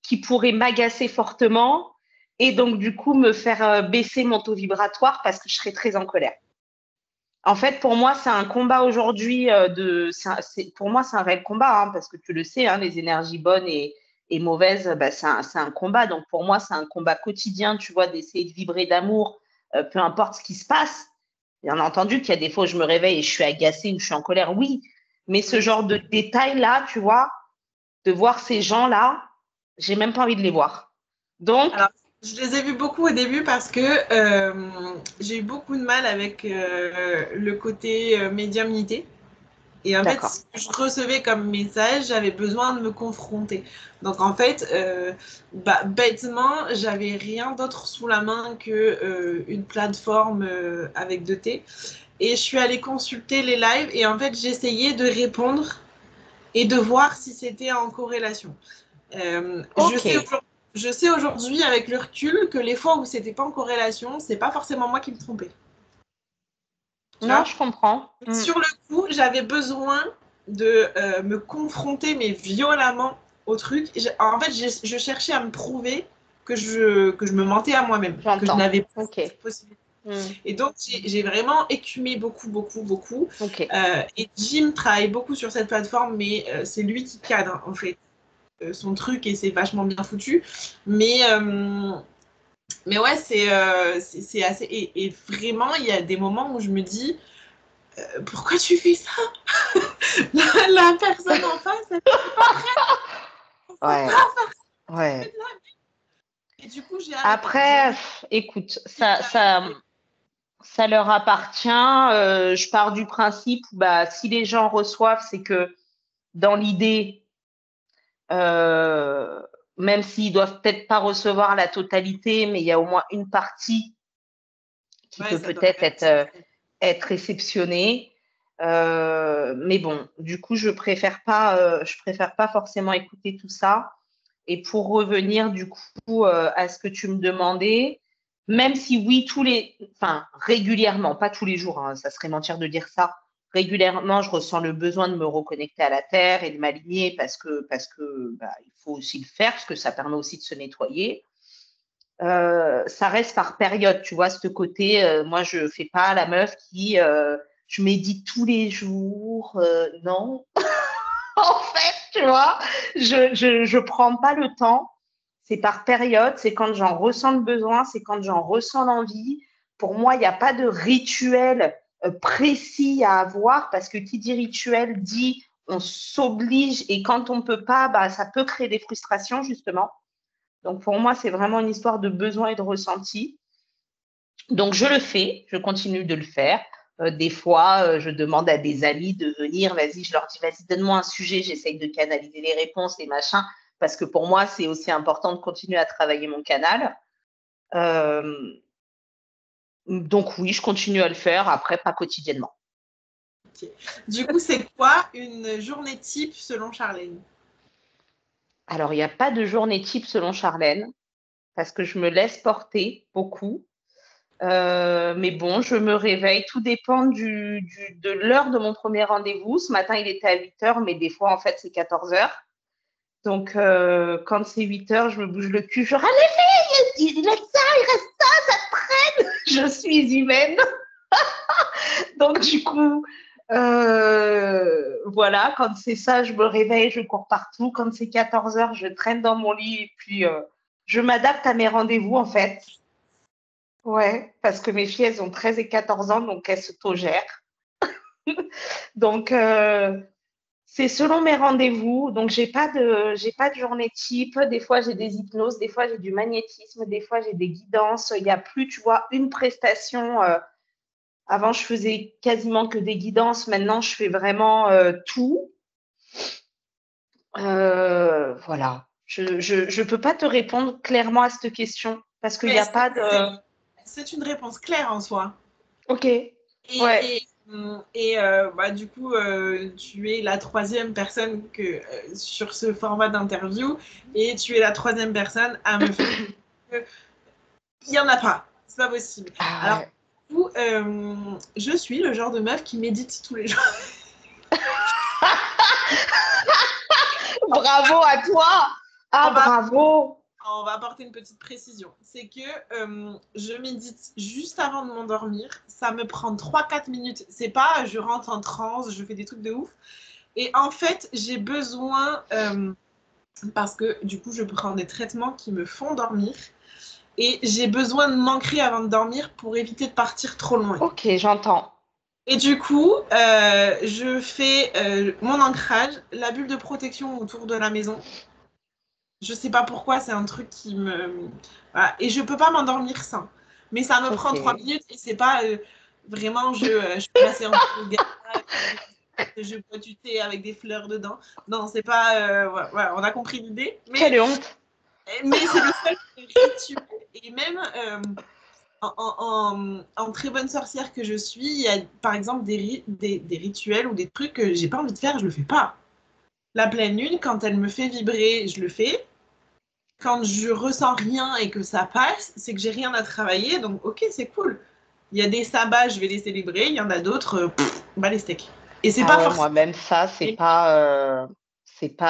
qui pourraient m'agacer fortement et donc, du coup, me faire baisser mon taux vibratoire parce que je serais très en colère. En fait, pour moi, c'est un combat aujourd'hui pour moi, c'est un réel combat, hein, parce que tu le sais, hein, les énergies bonnes et mauvaises, bah, c'est un combat. Donc, pour moi, c'est un combat quotidien, tu vois, d'essayer de vibrer d'amour, peu importe ce qui se passe. Bien entendu qu'il y a des fois où je me réveille et je suis agacée ou je suis en colère, oui. Mais ce genre de détails-là, tu vois, de voir ces gens-là, j'ai même pas envie de les voir. Donc, Alors, je les ai vus beaucoup au début parce que j'ai eu beaucoup de mal avec le côté médiumnité. Et en fait, d'accord. ce que je recevais comme message, j'avais besoin de me confronter. Donc en fait, bêtement, j'avais rien d'autre sous la main que une plateforme avec 2T. Et je suis allée consulter les lives et en fait, j'essayais de répondre et de voir si c'était en corrélation. Euh, je Ok. sais aujourd'hui, je sais aujourd'hui avec le recul que les fois où c'était pas en corrélation, c'est pas forcément moi qui me trompais. Tu Non, vois? je comprends. Mm. Sur le coup, j'avais besoin de me confronter, mais violemment, au truc. En fait, je cherchais à me prouver que je me mentais à moi-même, que je J'entends. n'avais pas Ok. cette possibilité. Mm. Et donc, j'ai vraiment écumé beaucoup, beaucoup, beaucoup. Ok. Et Jim travaille beaucoup sur cette plateforme, mais c'est lui qui cadre, en fait, son truc et c'est vachement bien foutu. Mais, euh, mais ouais, c'est assez. Et vraiment, il y a des moments où je me dis, pourquoi tu fais ça? La personne en face, elle n'est pas prête. Faut pas Ouais. faire ça Ouais. de là. Et du coup, j'ai arrêté. Après, écoute, ça leur appartient. Je pars du principe où bah, si les gens reçoivent, c'est que dans l'idée, euh, même s'ils doivent peut-être pas recevoir la totalité, mais il y a au moins une partie qui Ouais, peut ça doit peut-être être. être réceptionnée. Mais bon, du coup, je préfère pas forcément écouter tout ça. Et pour revenir du coup à ce que tu me demandais, même si oui, enfin régulièrement, pas tous les jours, hein, ça serait mentir de dire ça. Régulièrement, je ressens le besoin de me reconnecter à la terre et de m'aligner parce que bah, il faut aussi le faire, parce que ça permet aussi de se nettoyer. Ça reste par période, tu vois, ce côté, moi, je fais pas la meuf qui, je médite tous les jours, non. En fait, tu vois, je prends pas le temps. C'est par période, c'est quand j'en ressens le besoin, c'est quand j'en ressens l'envie. Pour moi, il n'y a pas de rituel précis à avoir parce que qui dit rituel dit on s'oblige et quand on peut pas, bah, ça peut créer des frustrations justement. Donc pour moi, c'est vraiment une histoire de besoin et de ressenti. Donc je le fais, je continue de le faire. Des fois, je demande à des amis de venir, vas-y, je leur dis, vas-y, donne-moi un sujet, j'essaye de canaliser les réponses et machin, parce que pour moi, c'est aussi important de continuer à travailler mon canal. Euh, donc oui, je continue à le faire, après, pas quotidiennement. Ok. Du coup, c'est quoi une journée type selon Charlène? Alors, il n'y a pas de journée type selon Charlène, parce que je me laisse porter beaucoup. Mais bon, je me réveille. Tout dépend de l'heure de mon premier rendez-vous. Ce matin, il était à 8 heures, mais des fois, en fait, c'est 14 heures. Donc, quand c'est 8 heures, je me bouge le cul. Je allez, il reste ça, il reste ça, ça traîne. Je suis humaine. Donc, du coup, voilà, quand c'est ça, je me réveille, je cours partout. Quand c'est 14 heures, je traîne dans mon lit et puis je m'adapte à mes rendez-vous, en fait. Ouais, parce que mes filles, elles ont 13 et 14 ans, donc elles s'autogèrent. Donc, c'est selon mes rendez-vous. Donc, j'ai pas de journée type. Des fois, j'ai des hypnoses, des fois, j'ai du magnétisme, des fois, j'ai des guidances. Il n'y a plus, tu vois, une prestation. Avant, je faisais quasiment que des guidances. Maintenant, je fais vraiment tout. Voilà. Je peux pas te répondre clairement à cette question parce qu'il n'y Mais a pas de. c'est une réponse claire en soi. Ok. Et, Ouais. et, bah, du coup, tu es la troisième personne sur ce format d'interview et tu es la troisième personne à me faire que il n'y en a pas. C'est pas possible. Ah Alors, ouais. du coup, je suis le genre de meuf qui médite tous les jours. Bravo à toi. Ah, On va, bravo. on va apporter une petite précision. C'est que je médite juste avant de m'endormir. Ça me prend 3-4 minutes. C'est pas je rentre en transe, je fais des trucs de ouf. Et en fait, j'ai besoin, parce que du coup, je prends des traitements qui me font dormir. Et j'ai besoin de m'ancrer avant de dormir pour éviter de partir trop loin. Ok, j'entends. Et du coup, je fais mon ancrage, la bulle de protection autour de la maison. Je sais pas pourquoi, c'est un truc qui me. Voilà. Et je peux pas m'endormir sans. Mais ça me Ok. prend 3 minutes et c'est pas vraiment je fais ma séance de yoga, je bois du thé avec des fleurs dedans. Non, c'est pas. Voilà, on a compris l'idée. Quelle honte. Mais c'est le seul rituel. Et même en très bonne sorcière que je suis, il y a par exemple des rituels ou des trucs que j'ai pas envie de faire, je le fais pas. La pleine lune, quand elle me fait vibrer, je le fais. Quand je ressens rien et que ça passe, c'est que j'ai rien à travailler, donc ok, c'est cool. Il y a des sabbats, je vais les célébrer, il y en a d'autres, bah les steaks. Et c'est Ah pas ouais, forcément. moi-même, ça, c'est pas,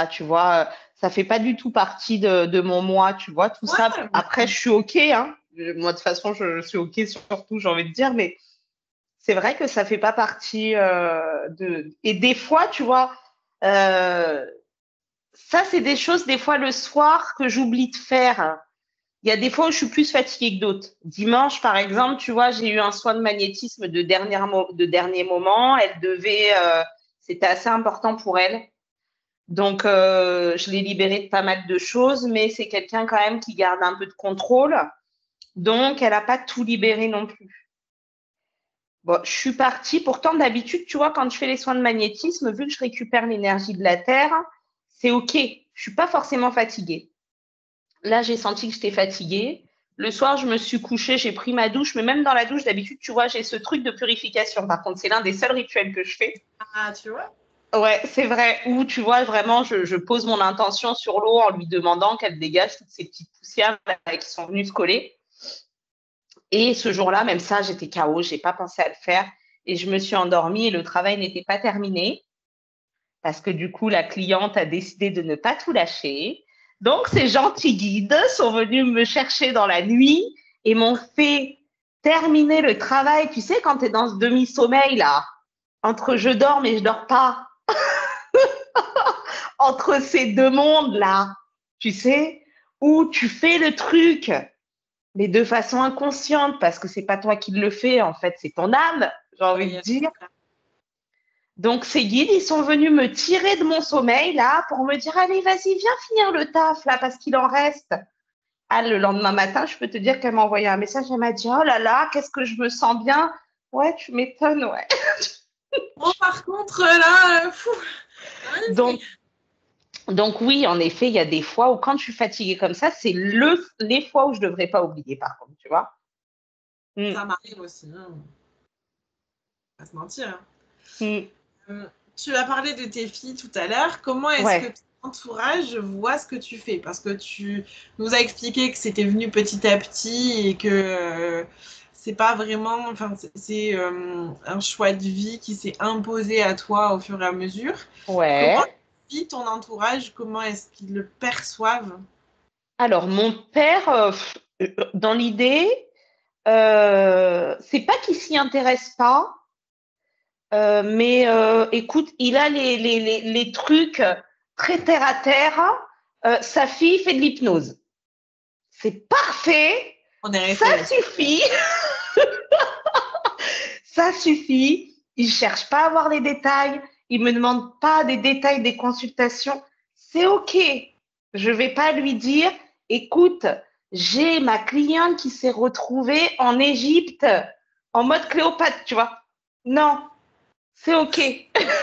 tu vois, ça fait pas du tout partie de mon moi, tu vois, tout ça. Ouais, Après, je suis OK, hein. Moi, de toute façon, je suis OK surtout, j'ai envie de dire, mais c'est vrai que ça fait pas partie de. Et des fois, tu vois, euh, ça, c'est des choses, des fois, le soir, que j'oublie de faire. Il y a des fois où je suis plus fatiguée que d'autres. Dimanche, par exemple, tu vois, j'ai eu un soin de magnétisme de dernier moment. C'était assez important pour elle. Donc, je l'ai libérée de pas mal de choses, mais c'est quelqu'un quand même qui garde un peu de contrôle. Donc, elle n'a pas tout libéré non plus. Bon, je suis partie. Pourtant, d'habitude, tu vois, quand je fais les soins de magnétisme, vu que je récupère l'énergie de la Terre, c'est OK. Je suis pas forcément fatiguée. Là, j'ai senti que j'étais fatiguée. Le soir, je me suis couchée, j'ai pris ma douche, mais même dans la douche, d'habitude, tu vois, j'ai ce truc de purification. Par contre, c'est l'un des seuls rituels que je fais. ah, tu vois. Ouais, c'est vrai. Où, tu vois, vraiment, je pose mon intention sur l'eau en lui demandant qu'elle dégage toutes ces petites poussières là, qui sont venues se coller. Et ce jour-là, même ça, j'étais KO, j'ai pas pensé à le faire. Et je me suis endormie et le travail n'était pas terminé parce que du coup, la cliente a décidé de ne pas tout lâcher. Donc, ces gentils guides sont venus me chercher dans la nuit et m'ont fait terminer le travail. Tu sais, quand tu es dans ce demi-sommeil, là, entre je dors mais je dors pas, entre ces deux mondes-là, tu sais, où tu fais le truc, mais de façon inconsciente, parce que c'est pas toi qui le fais, en fait, c'est ton âme, j'ai envie de Ouais, dire. Donc, ces guides, ils sont venus me tirer de mon sommeil, là, pour me dire, allez, vas-y, viens finir le taf, là, parce qu'il en reste. Ah, le lendemain matin, je peux te dire qu'elle m'a envoyé un message, elle m'a dit, oh là là, qu'est-ce que je me sens bien. Ouais, tu m'étonnes, ouais. bon, par contre, là, fou. Donc, donc oui, en effet, il y a des fois où quand je suis fatiguée comme ça, c'est les fois où je ne devrais pas oublier, par contre, tu vois. Ça Mm, m'arrive aussi, hein. Pas se mentir, hein. mm, Tu as parlé de tes filles tout à l'heure. Comment est-ce que ouais. ton entourage voit ce que tu fais? Parce que tu nous as expliqué que c'était venu petit à petit et que c'est pas vraiment, enfin, c'est un choix de vie qui s'est imposé à toi au fur et à mesure. Comment Ouais. vit ton entourage? Comment est-ce qu'ils le perçoivent? Alors, mon père, dans l'idée, c'est pas qu'il s'y intéresse pas, mais écoute, il a les trucs très terre à terre. Sa fille fait de l'hypnose. C'est parfait. On est resté Ça là. suffit. Ça suffit. Il ne cherche pas à avoir les détails. Il ne me demande pas des détails des consultations. C'est OK. Je ne vais pas lui dire, écoute, j'ai ma cliente qui s'est retrouvée en Égypte en mode Cléopâtre, tu vois. Non, c'est OK.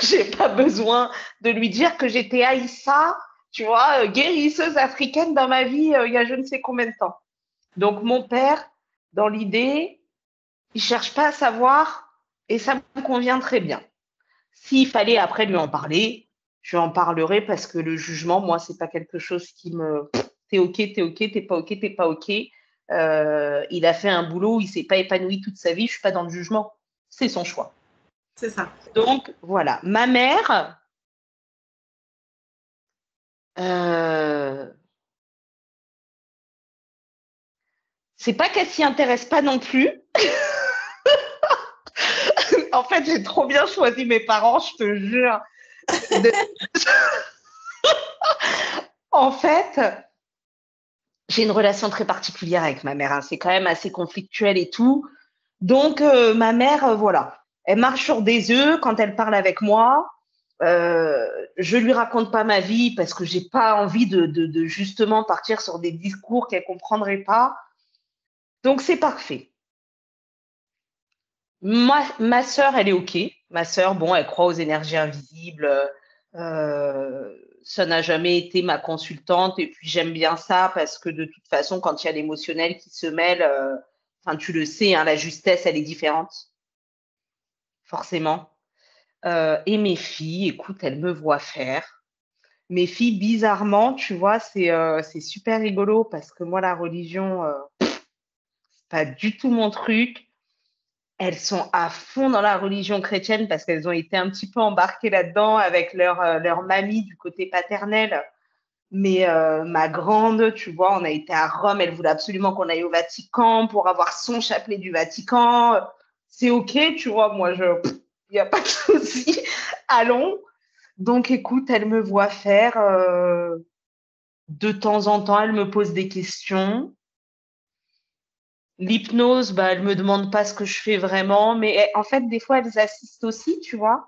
J'ai pas besoin de lui dire que j'étais Aïssa, tu vois, guérisseuse africaine dans ma vie il y a je ne sais combien de temps. Donc, mon père, dans l'idée, il cherche pas à savoir et ça me convient très bien. S'il fallait après lui en parler, je lui en parlerai parce que le jugement, moi, c'est pas quelque chose qui me. T'es OK, t'es OK, t'es pas OK, t'es pas OK. Il a fait un boulot, il s'est pas épanoui toute sa vie, je suis pas dans le jugement. C'est son choix. C'est ça. Donc, voilà. Ma mère, euh, c'est pas qu'elle s'y intéresse pas non plus. En fait, j'ai trop bien choisi mes parents, je te jure. De... En fait, j'ai une relation très particulière avec ma mère. Hein. C'est quand même assez conflictuel et tout. Donc, ma mère, voilà, elle marche sur des œufs quand elle parle avec moi. Je lui raconte pas ma vie parce que j'ai pas envie de justement partir sur des discours qu'elle comprendrait pas. Donc, c'est parfait. Ma sœur, elle est OK. Ma sœur, bon, elle croit aux énergies invisibles. Ça n'a jamais été ma consultante. Et puis, j'aime bien ça parce que de toute façon, quand il y a l'émotionnel qui se mêle, enfin, tu le sais, hein, la justesse, elle est différente, forcément. Et mes filles, écoute, elles me voient faire. Mes filles, bizarrement, tu vois, c'est super rigolo parce que moi, la religion, c'est pas du tout mon truc. Elles sont à fond dans la religion chrétienne parce qu'elles ont été un petit peu embarquées là-dedans avec leur mamie du côté paternel. Mais ma grande, tu vois, on a été à Rome, elle voulait absolument qu'on aille au Vatican pour avoir son chapelet du Vatican. C'est OK, tu vois, moi, il n'y a pas de souci. Allons. Donc, écoute, elle me voit faire. De temps en temps, elle me pose des questions. L'hypnose, bah, elle me demande pas ce que je fais vraiment, mais en fait, des fois, elles assistent aussi, tu vois.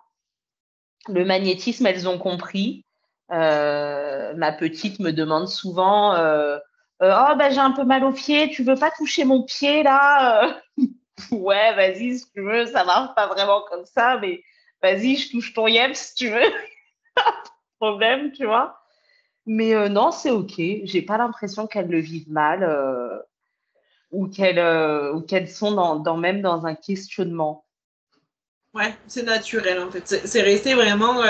Le magnétisme, elles ont compris. Ma petite me demande souvent oh, bah, j'ai un peu mal au pied, tu veux pas toucher mon pied là Ouais, vas-y, si tu veux, ça marche pas vraiment comme ça, mais vas-y, je touche ton yep si tu veux. Problème, tu vois. Mais non, c'est OK. J'ai pas l'impression qu'elles le vivent mal ou qu'elles sont même dans un questionnement. Ouais, c'est naturel en fait. C'est resté vraiment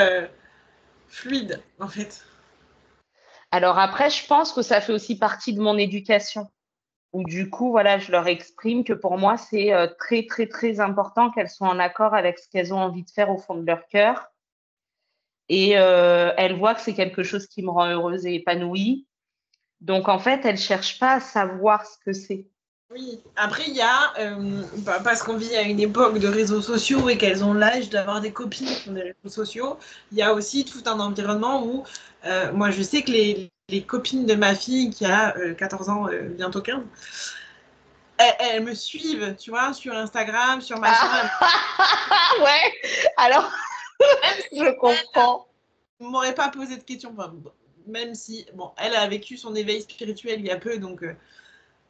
fluide en fait. Alors après, je pense que ça fait aussi partie de mon éducation. Où du coup, voilà, je leur exprime que pour moi, c'est très, très, très important qu'elles soient en accord avec ce qu'elles ont envie de faire au fond de leur cœur. Et elles voient que c'est quelque chose qui me rend heureuse et épanouie. Donc, en fait, elles ne cherchent pas à savoir ce que c'est. Oui, après il y a, parce qu'on vit à une époque de réseaux sociaux et qu'elles ont l'âge d'avoir des copines qui ont des réseaux sociaux, il y a aussi tout un environnement où, moi je sais que les copines de ma fille qui a 14 ans, bientôt 15, elles me suivent, tu vois, sur Instagram, sur machin. Ah, ouais, alors, Même si je comprends. elle ne m'aurait pas posé de questions, enfin, même si, bon, elle a vécu son éveil spirituel il y a peu, donc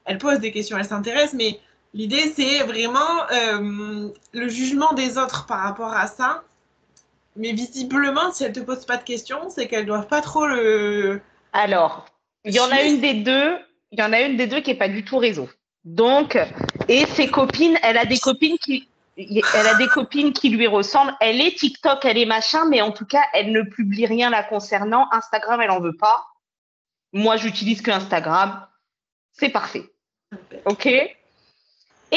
elle pose des questions, elle s'intéresse, mais l'idée, c'est vraiment le jugement des autres par rapport à ça. Mais visiblement, si elles ne te posent pas de questions, c'est qu'elles ne doivent pas trop le Alors, il y en a suivre. une des deux, il y en a une des deux qui est pas du tout réseau. Donc, et ses copines, elle a des copines qui lui ressemblent. Elle est TikTok, elle est machin, mais en tout cas, elle ne publie rien la concernant. Instagram, elle en veut pas. Moi, j'utilise que Instagram. C'est parfait. OK? Et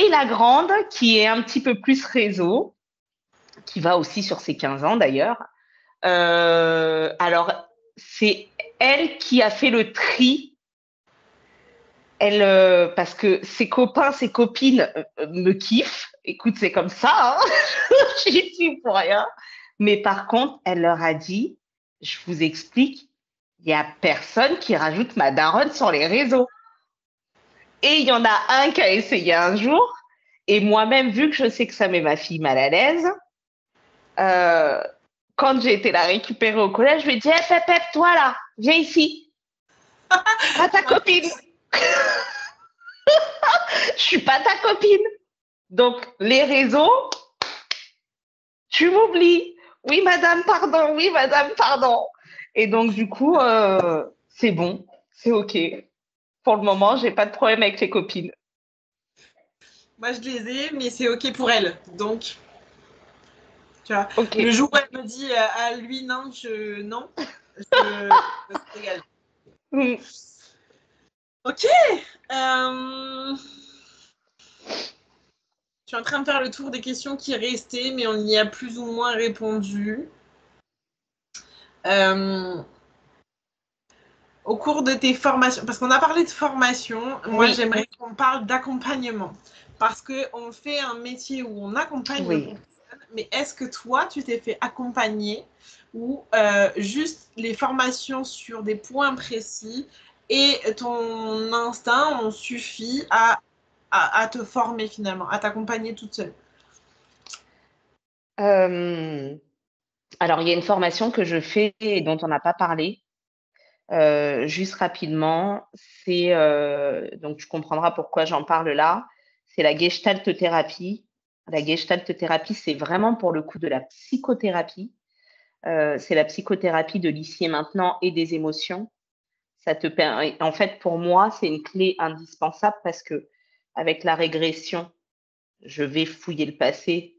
la grande, qui est un petit peu plus réseau, qui va aussi sur ses 15 ans d'ailleurs. Alors, c'est elle qui a fait le tri parce que ses copains, ses copines me kiffent. Écoute, c'est comme ça, hein. J'y suis pour rien. Mais par contre, elle leur a dit, je vous explique, il n'y a personne qui rajoute ma daronne sur les réseaux. Et il y en a un qui a essayé un jour. Et moi-même, vu que je sais que ça met ma fille mal à l'aise, quand j'ai été la récupérer au collège, je lui ai dit, hey, Pep, toi là, viens ici. Je suis pas ta copine. Je suis pas ta copine. Donc, les réseaux, tu m'oublies. Oui, madame, pardon. Oui, madame, pardon. Et donc, du coup, c'est bon. C'est OK. Pour le moment, j'ai pas de problème avec les copines. Moi, je les ai, mais c'est OK pour elle. Donc, tu vois, le OK. jour où elle me dit à lui, non, non, je régale. Mm. OK. Je suis en train de faire le tour des questions qui restaient, mais on y a plus ou moins répondu. Euh, Au cours de tes formations, parce qu'on a parlé de formation, moi Oui. j'aimerais qu'on parle d'accompagnement. Parce qu'on fait un métier où on accompagne les Oui. personnes, mais est-ce que toi, tu t'es fait accompagner ou juste les formations sur des points précis et ton instinct ont suffi à te former finalement, à t'accompagner toute seule? Euh, alors, il y a une formation que je fais et dont on n'a pas parlé. Juste rapidement, c'est donc tu comprendras pourquoi j'en parle là. C'est la gestalt thérapie. La gestalt thérapie, c'est vraiment pour le coup de la psychothérapie. C'est la psychothérapie de l'ici et maintenant et des émotions. Ça te permet, en fait, pour moi, c'est une clé indispensable parce que avec la régression, je vais fouiller le passé,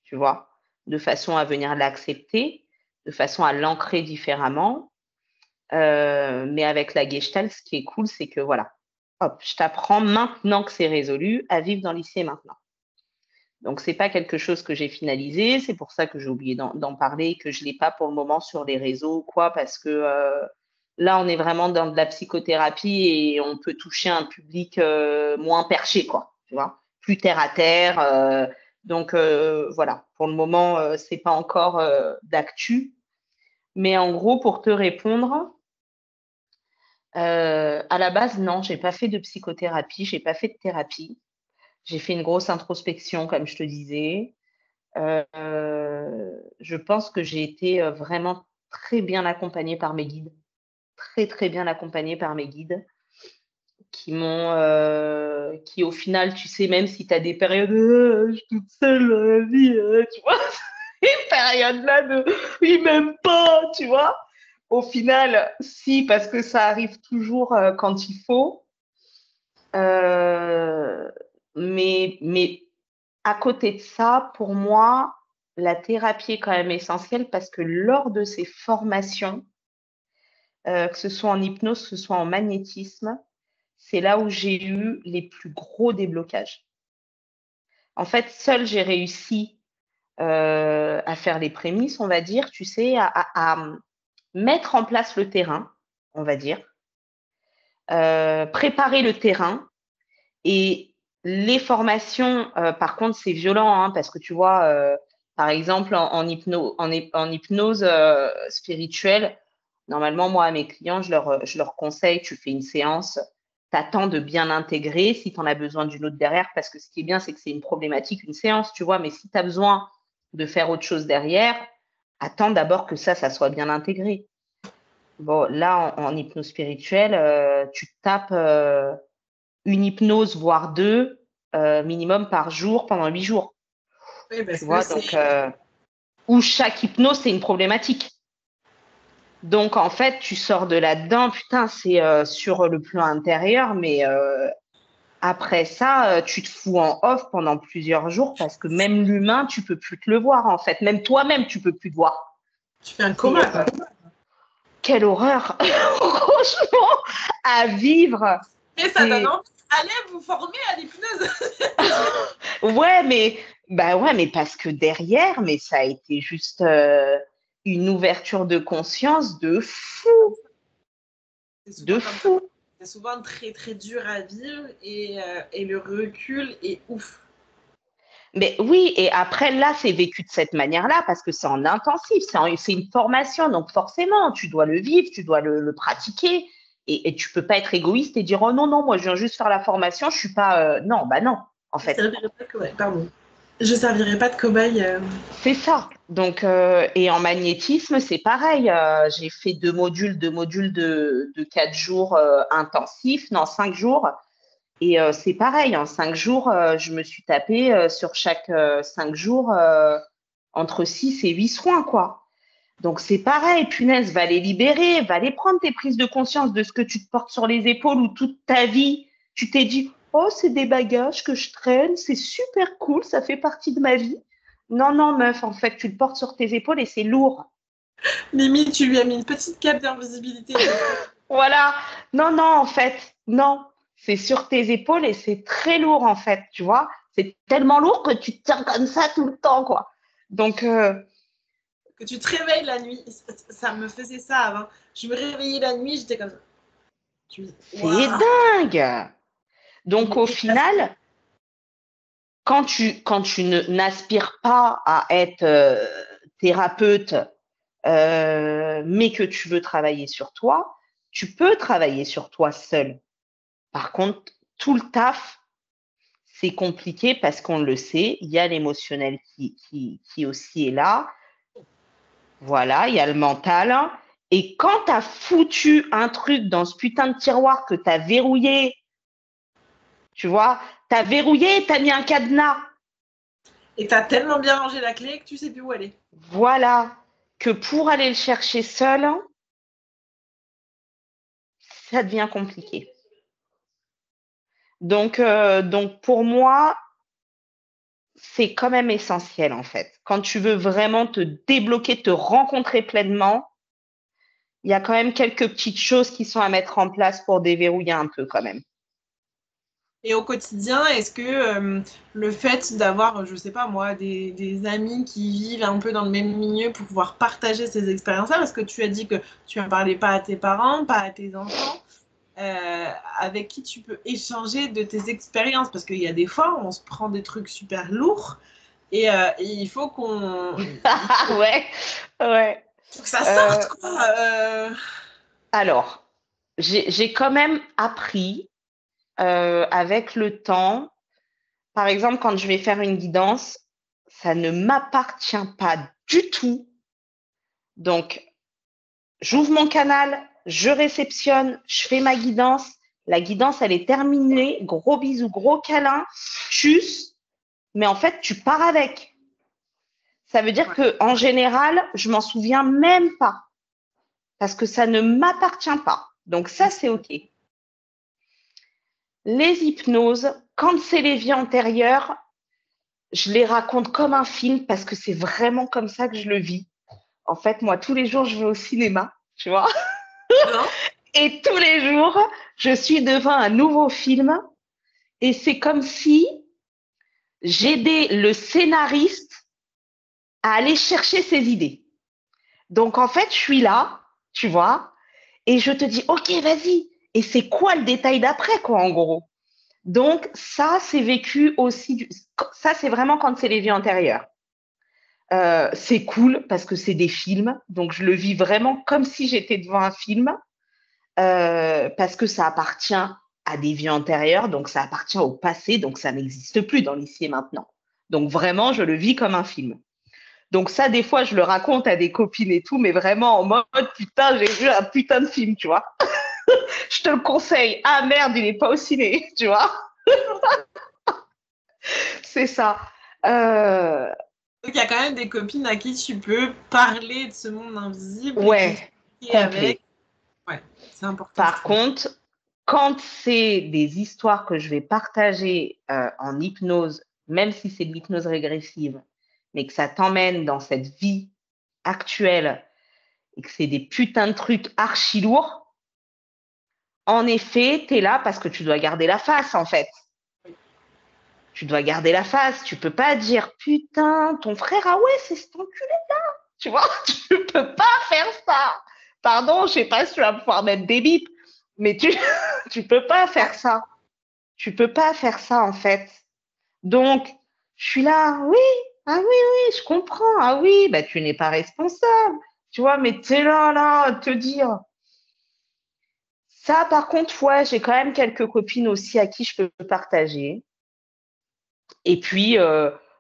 tu vois, de façon à venir l'accepter, de façon à l'ancrer différemment. Mais avec la Gestalt, ce qui est cool, c'est que voilà, hop, je t'apprends maintenant que c'est résolu à vivre dans l'IC maintenant. Donc, c'est pas quelque chose que j'ai finalisé. C'est pour ça que j'ai oublié d'en parler et que je l'ai pas pour le moment sur les réseaux ou quoi, parce que là, on est vraiment dans de la psychothérapie et on peut toucher un public moins perché, quoi, tu vois, plus terre à terre. Donc, voilà, pour le moment, c'est pas encore d'actu. Mais en gros, pour te répondre, à la base, non, j'ai pas fait de psychothérapie, j'ai pas fait de thérapie. J'ai fait une grosse introspection, comme je te disais. Je pense que j'ai été vraiment très bien accompagnée par mes guides, très très bien accompagnée par mes guides, qui au final, tu sais, même si tu as des périodes, je suis toute seule dans la vie, tu vois, ces périodes-là de, ils m'aiment pas, tu vois. Au final, si, parce que ça arrive toujours quand il faut. Euh, mais à côté de ça, pour moi, la thérapie est quand même essentielle parce que lors de ces formations, que ce soit en hypnose, que ce soit en magnétisme, c'est là où j'ai eu les plus gros déblocages. En fait, seule, j'ai réussi à faire les prémices, on va dire, tu sais, à mettre en place le terrain, on va dire, préparer le terrain. Et les formations, par contre, c'est violent, hein, parce que tu vois, par exemple, en hypnose spirituelle, normalement, moi, à mes clients, je leur conseille, tu fais une séance, t'attends de bien intégrer si tu en as besoin d'une autre derrière, parce que ce qui est bien, c'est que c'est une problématique, une séance, tu vois, mais si tu as besoin de faire autre chose derrière, attends d'abord que ça soit bien intégré. Bon, là, en hypnose spirituelle, tu tapes une hypnose, voire deux, minimum par jour pendant 8 jours. Oui, Tu parce que vois, c'est. donc, où chaque hypnose, c'est une problématique. Donc, en fait, tu sors de là-dedans, putain, c'est sur le plan intérieur, mais après ça, tu te fous en off pendant plusieurs jours parce que même l'humain, tu peux plus te le voir, en fait. Même toi-même, tu peux plus te voir. Tu fais un C'est coma, quoi. quelle horreur, franchement, à vivre. Et ça donne C'est envie. Allez vous former à l'hypnose. Ouais, mais parce que derrière, mais ça a été juste une ouverture de conscience de fou, C'est de souvent comme ça. fou. C'est souvent très très dur à vivre et le recul est ouf. Mais oui, et après là, c'est vécu de cette manière-là parce que c'est en intensif, c'est une formation, donc forcément, tu dois le vivre, tu dois le pratiquer. Et tu peux pas être égoïste et dire oh non, non, moi je viens juste faire la formation, je suis pas. Non, bah non, en fait. Je servirai pas de cobaye. C'est ça. Donc, et en magnétisme, c'est pareil. J'ai fait deux modules de 4 jours intensifs, non, 5 jours. Et c'est pareil, en 5 jours, je me suis tapée sur chaque 5 jours entre 6 et 8 soins, quoi. Donc c'est pareil, punaise, va les libérer, va les prendre tes prises de conscience de ce que tu te portes sur les épaules où toute ta vie, tu t'es dit, oh, c'est des bagages que je traîne, c'est super cool, ça fait partie de ma vie. Non, non, meuf, en fait, tu le portes sur tes épaules et c'est lourd. Mimi, tu lui as mis une petite cape d'invisibilité. Voilà. Non, non, en fait, non. C'est sur tes épaules et c'est très lourd, en fait, tu vois. C'est tellement lourd que tu te tiens comme ça tout le temps, quoi. Donc, Que tu te réveilles la nuit. Ça me faisait ça avant. Je me réveillais la nuit, j'étais comme ça. c'est dingue. Donc, au final, quand tu n'aspires pas à être thérapeute, mais que tu veux travailler sur toi, tu peux travailler sur toi seul. Par contre, tout le taf, c'est compliqué parce qu'on le sait, il y a l'émotionnel qui aussi est là. Voilà, il y a le mental. Et quand tu as foutu un truc dans ce putain de tiroir que tu as verrouillé, tu vois, tu as verrouillé et tu as mis un cadenas. Et tu as tellement bien rangé la clé que tu sais plus où aller. Voilà, que pour aller le chercher seul, ça devient compliqué. Donc pour moi, c'est quand même essentiel en fait. Quand tu veux vraiment te débloquer, te rencontrer pleinement, il y a quand même quelques petites choses qui sont à mettre en place pour déverrouiller un peu quand même. Et au quotidien, est-ce que le fait d'avoir, je sais pas moi, des amis qui vivent un peu dans le même milieu pour pouvoir partager ces expériences-là, parce que tu as dit que tu n'en parlais pas à tes parents, pas à tes enfants, avec qui tu peux échanger de tes expériences, parce qu'il y a des fois où on se prend des trucs super lourds et il faut Ouais, ouais. faut que ça sorte, quoi. Alors, j'ai quand même appris avec le temps. Par exemple, quand je vais faire une guidance, ça ne m'appartient pas du tout. Donc, j'ouvre mon canal, je réceptionne, je fais ma guidance. La guidance, elle est terminée. Gros bisous, gros câlin, tchuss. Mais en fait, tu pars avec. Ça veut dire que en général, je m'en souviens même pas parce que ça ne m'appartient pas. Donc ça, c'est OK. Les hypnoses, quand c'est les vies antérieures, je les raconte comme un film parce que c'est vraiment comme ça que je le vis. En fait, moi, tous les jours, je vais au cinéma, tu vois. Non. Et tous les jours, je suis devant un nouveau film. Et c'est comme si j'aidais le scénariste à aller chercher ses idées. Donc, en fait, je suis là, tu vois, et je te dis, OK, vas-y. Et c'est quoi le détail d'après, quoi, en gros? Donc, ça, c'est vécu aussi. Ça, c'est vraiment quand c'est les vies antérieures. C'est cool parce que c'est des films. Donc, je le vis vraiment comme si j'étais devant un film parce que ça appartient à des vies antérieures. Donc, ça appartient au passé. Donc, ça n'existe plus dans l'ici et maintenant. Donc, vraiment, je le vis comme un film. Donc, ça, des fois, je le raconte à des copines et tout, mais vraiment en mode putain, j'ai vu un putain de film, tu vois. Je te le conseille. Ah merde, il n'est pas au ciné, tu vois. C'est ça. Donc il y a quand même des copines à qui tu peux parler de ce monde invisible Ouais, et complet. avec. Ouais, c'est important. Par contre, quand c'est des histoires que je vais partager en hypnose, même si c'est de l'hypnose régressive, mais que ça t'emmène dans cette vie actuelle et que c'est des putains de trucs archi lourds, en effet, tu es là parce que tu dois garder la face, en fait. Tu dois garder la face. Tu peux pas dire putain, ton frère, ah ouais, c'est cet enculé-là. Tu vois, tu peux pas faire ça. Pardon, je sais pas si tu vas pouvoir mettre des bips, mais tu peux pas faire ça. Tu peux pas faire ça, en fait. Donc, je suis là, oui, ah oui, oui, je comprends. Ah oui, bah tu n'es pas responsable. Tu vois, mais t'es là, te dire, Ça, par contre, ouais, j'ai quand même quelques copines aussi à qui je peux partager. Et puis,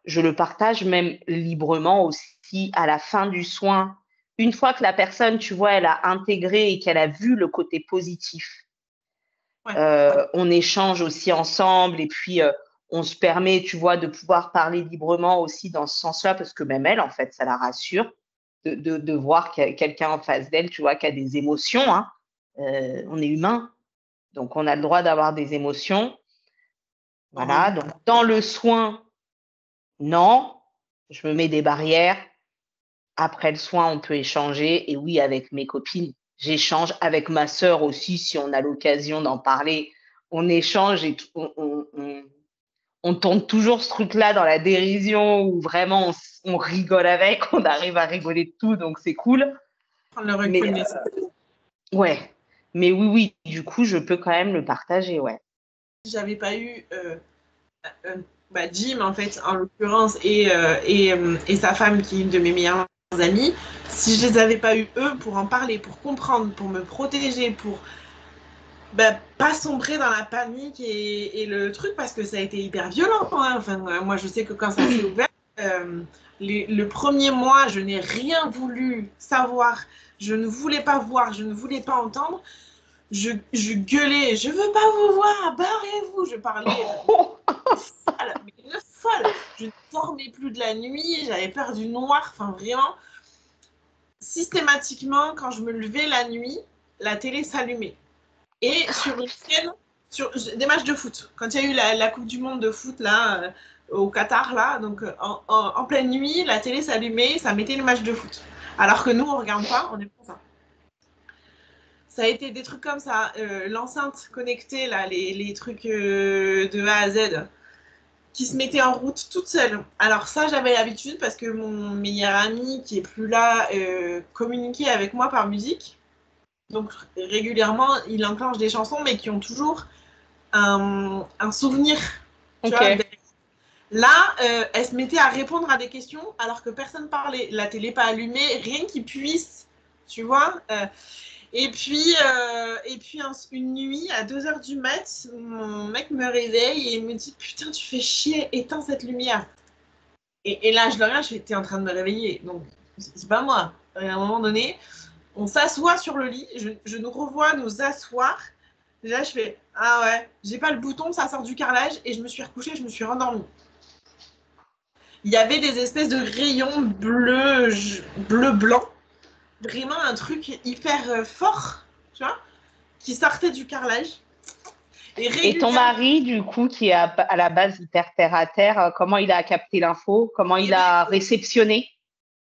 je le partage même librement aussi à la fin du soin. Une fois que la personne, tu vois, elle a intégré et qu'elle a vu le côté positif, Ouais. on échange aussi ensemble et puis on se permet, tu vois, de pouvoir parler librement aussi dans ce sens-là parce que même elle, en fait, ça la rassure de voir qu'il y a quelqu'un en face d'elle, tu vois, qui a des émotions. Hein. On est humain, donc on a le droit d'avoir des émotions. Voilà, donc dans le soin, non, je me mets des barrières. Après le soin, on peut échanger. Et oui, avec mes copines, j'échange avec ma sœur aussi, si on a l'occasion d'en parler. On échange et on tourne toujours ce truc-là dans la dérision où vraiment on rigole avec, on arrive à rigoler de tout, donc c'est cool. Prendre le recul Mais ouais, mais oui, du coup, je peux quand même le partager, ouais. J'avais pas eu Jim, en fait, en l'occurrence, et sa femme, qui est une de mes meilleures amies, si je les avais pas eu eux pour en parler, pour comprendre, pour me protéger, pour pas sombrer dans la panique et le truc, parce que ça a été hyper violent. Hein. Enfin, moi, je sais que quand ça s'est ouvert, le premier mois, je n'ai rien voulu savoir, je ne voulais pas voir, je ne voulais pas entendre. Je gueulais, je veux pas vous voir, barrez-vous. Je parlais une folle. Je ne dormais plus de la nuit, j'avais peur du noir, enfin vraiment. Systématiquement, quand je me levais la nuit, la télé s'allumait. Et sur une chaîne, sur des matchs de foot, quand il y a eu la Coupe du Monde de foot là, au Qatar, là, donc en pleine nuit, la télé s'allumait, ça mettait le match de foot. Alors que nous, on ne regarde pas, on est pour ça. Ça a été des trucs comme ça. L'enceinte connectée, là, les trucs de A à Z, qui se mettaient en route toute seule. Alors ça, j'avais l'habitude parce que mon meilleur ami, qui est plus là, communiquait avec moi par musique. Donc régulièrement, il enclenche des chansons, mais qui ont toujours un souvenir. Tu vois, Ok. là, elle se mettait à répondre à des questions alors que personne parlait. La télé pas allumée, rien qui puisse, tu vois. Et puis une nuit, à 2 heures du mat, mon mec me réveille et me dit putain, tu fais chier, éteins cette lumière. Et là, je le regarde, j'étais en train de me réveiller. Donc, c'est pas moi. Et à un moment donné, on s'assoit sur le lit, je nous revois nous asseoir. Là, je fais ah ouais, j'ai pas le bouton, ça sort du carrelage et je me suis recouchée, je me suis rendormie. Il y avait des espèces de rayons bleu-blanc, vraiment un truc hyper fort, tu vois, qui sortait du carrelage. Et Et ton régulièrement, mari, du coup, qui est à la base hyper terre à terre, comment il a capté l'info? Comment eh il ben, a réceptionné?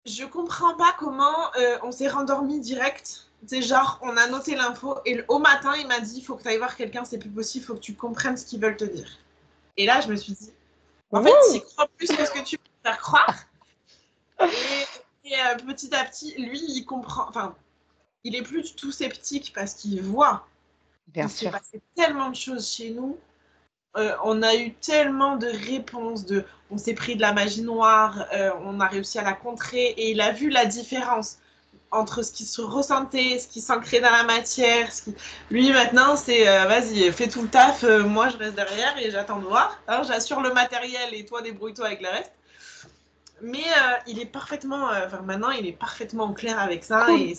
je comprends pas comment on s'est rendormi direct. C'est genre, on a noté l'info et au matin, il m'a dit, il faut que tu ailles voir quelqu'un, c'est plus possible, il faut que tu comprennes ce qu'ils veulent te dire. Et là, je me suis dit, en fait, Ouh. j'y crois plus que ce que tu peux faire croire. Et petit à petit, lui, il comprend, enfin, il est plus du tout sceptique parce qu'il voit. Bien Il s'est sûr. passé tellement de choses chez nous. On a eu tellement de réponses on s'est pris de la magie noire, on a réussi à la contrer et il a vu la différence entre ce qui se ressentait, ce qui s'ancrait dans la matière. Lui maintenant c'est vas-y, fais tout le taf, moi je reste derrière et j'attends de voir. Hein, j'assure le matériel et toi débrouille-toi avec le reste. Mais il est parfaitement, maintenant il est parfaitement au clair avec ça. Cool.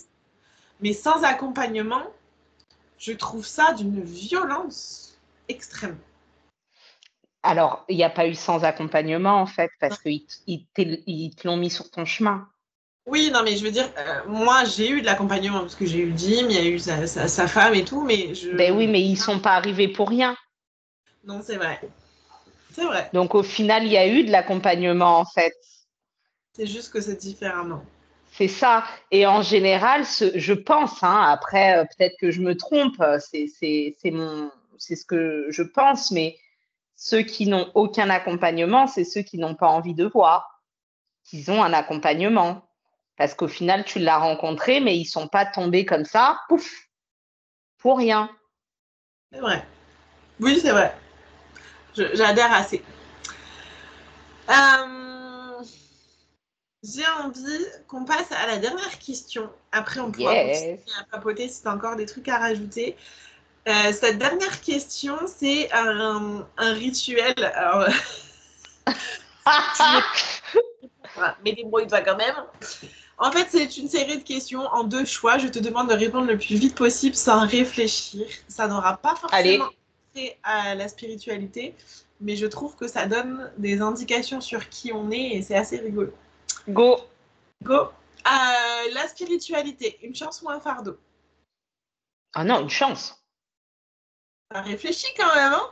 Mais sans accompagnement, je trouve ça d'une violence extrême. Alors, il n'y a pas eu sans accompagnement, en fait, parce qu'ils te l'ont mis sur ton chemin. Oui, non, mais je veux dire, moi, j'ai eu de l'accompagnement parce que j'ai eu Jim, il y a eu sa femme et tout, mais Ben oui, mais ils ne sont pas arrivés pour rien. Non, c'est vrai. C'est vrai. Donc, au final, il y a eu de l'accompagnement, en fait. C'est juste que c'est différemment. C'est ça. Et en général, je pense, hein, après, peut-être que je me trompe, c'est ce que je pense, mais ceux qui n'ont aucun accompagnement, c'est ceux qui n'ont pas envie de voir qu'ils ont un accompagnement. Parce qu'au final, tu l'as rencontré, mais ils ne sont pas tombés comme ça, pouf, pour rien. C'est vrai. Oui, c'est vrai. J'adhère assez. Euh, j'ai envie qu'on passe à la dernière question. Après, on pourra continuer Yes. à papoter si tu as encore des trucs à rajouter. Cette dernière question, c'est un rituel. Alors, mais débrouille-toi quand même. En fait, c'est une série de questions en 2 choix. Je te demande de répondre le plus vite possible sans réfléchir. Ça n'aura pas forcément Allez, trait à la spiritualité, mais je trouve que ça donne des indications sur qui on est et c'est assez rigolo. go. Go. La spiritualité, une chance ou un fardeau? Ah non, une chance. Ça réfléchit quand même, hein?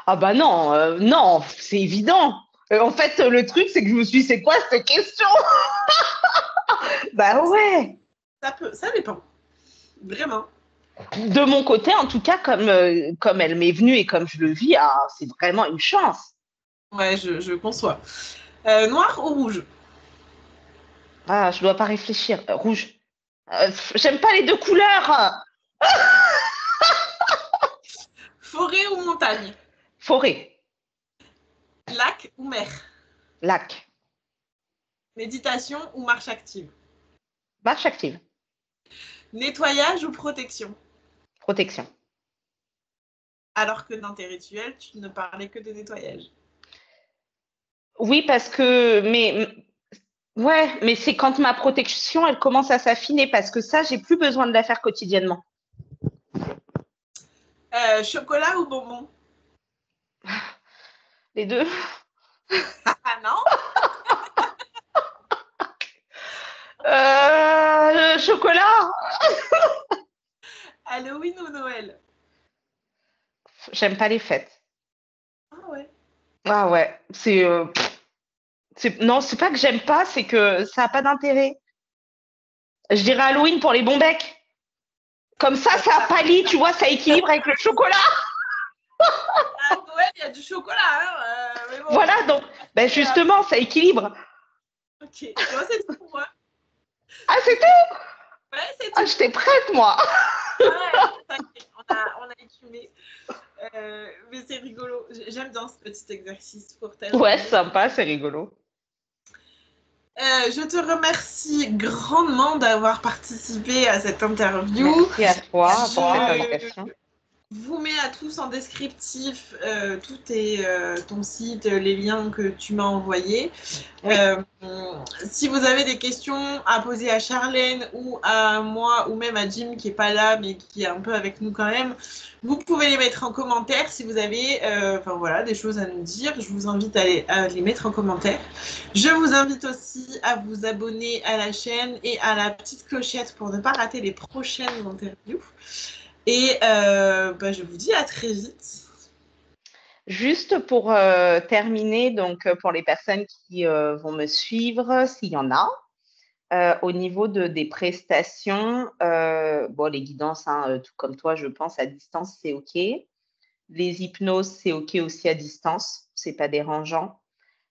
Ah bah non, non, c'est évident. En fait, le truc, c'est que je me suis dit, c'est quoi cette question? Bah ouais. Ça dépend. Vraiment. De mon côté, en tout cas, comme elle m'est venue et comme je le vis, ah, c'est vraiment une chance. Ouais, je conçois. Noir ou rouge? Ah, je dois pas réfléchir. Rouge. J'aime pas les deux couleurs. Forêt ou montagne? Forêt, Lac ou mer? lac, Méditation ou marche active? marche active, Nettoyage ou protection? protection. Alors que dans tes rituels, tu ne parlais que de nettoyage. Oui, ouais, mais c'est quand ma protection, elle commence à s'affiner parce que ça, j'ai plus besoin de la faire quotidiennement. Chocolat ou bonbon? Les deux. Ah non? Chocolat. Halloween ou Noël? J'aime pas les fêtes. Ah ouais. Ah ouais, non, c'est pas que j'aime pas, c'est que ça a pas d'intérêt. Je dirais Halloween pour les bons becs. Comme ça pâlit, tu vois, ça équilibre avec le chocolat. À Noël, il y a du chocolat, hein, mais bon. Voilà, donc, ben justement, ça équilibre. Ok, moi c'est tout pour moi. Ah, c'est tout. Ouais, c'est Ah, tout. j'étais prête, moi. Ouais, on a écumé. Mais c'est rigolo. J'aime bien ce petit exercice pour Ouais, terminer. sympa, c'est rigolo. Je te remercie grandement d'avoir participé à cette interview. Merci à toi pour cette Je invitation. vous mets à tous en descriptif ton site, les liens que tu m'as envoyés. Oui, Si vous avez des questions à poser à Charlène ou à moi ou même à Jim qui est pas là mais qui est un peu avec nous quand même, vous pouvez les mettre en commentaire si vous avez voilà, des choses à nous dire. Je vous invite à les mettre en commentaire. Je vous invite aussi à vous abonner à la chaîne et à la petite clochette pour ne pas rater les prochaines interviews. Et je vous dis à très vite. juste pour terminer, donc pour les personnes qui vont me suivre, s'il y en a, au niveau des prestations, bon, les guidances, hein, tout comme toi, je pense, à distance, c'est OK. Les hypnoses, c'est OK aussi à distance, c'est pas dérangeant.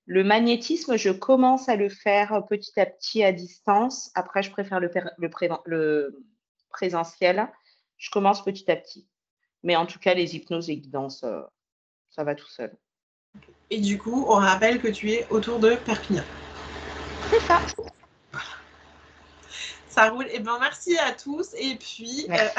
Le magnétisme, je commence à le faire petit à petit à distance. Après, je préfère le présentiel. Je commence petit à petit. Mais en tout cas, les hypnoses et guidances, ça va tout seul. Et du coup, on rappelle que tu es autour de Perpignan. C'est ça. Ça roule. Et ben merci à tous. Et puis, Merci.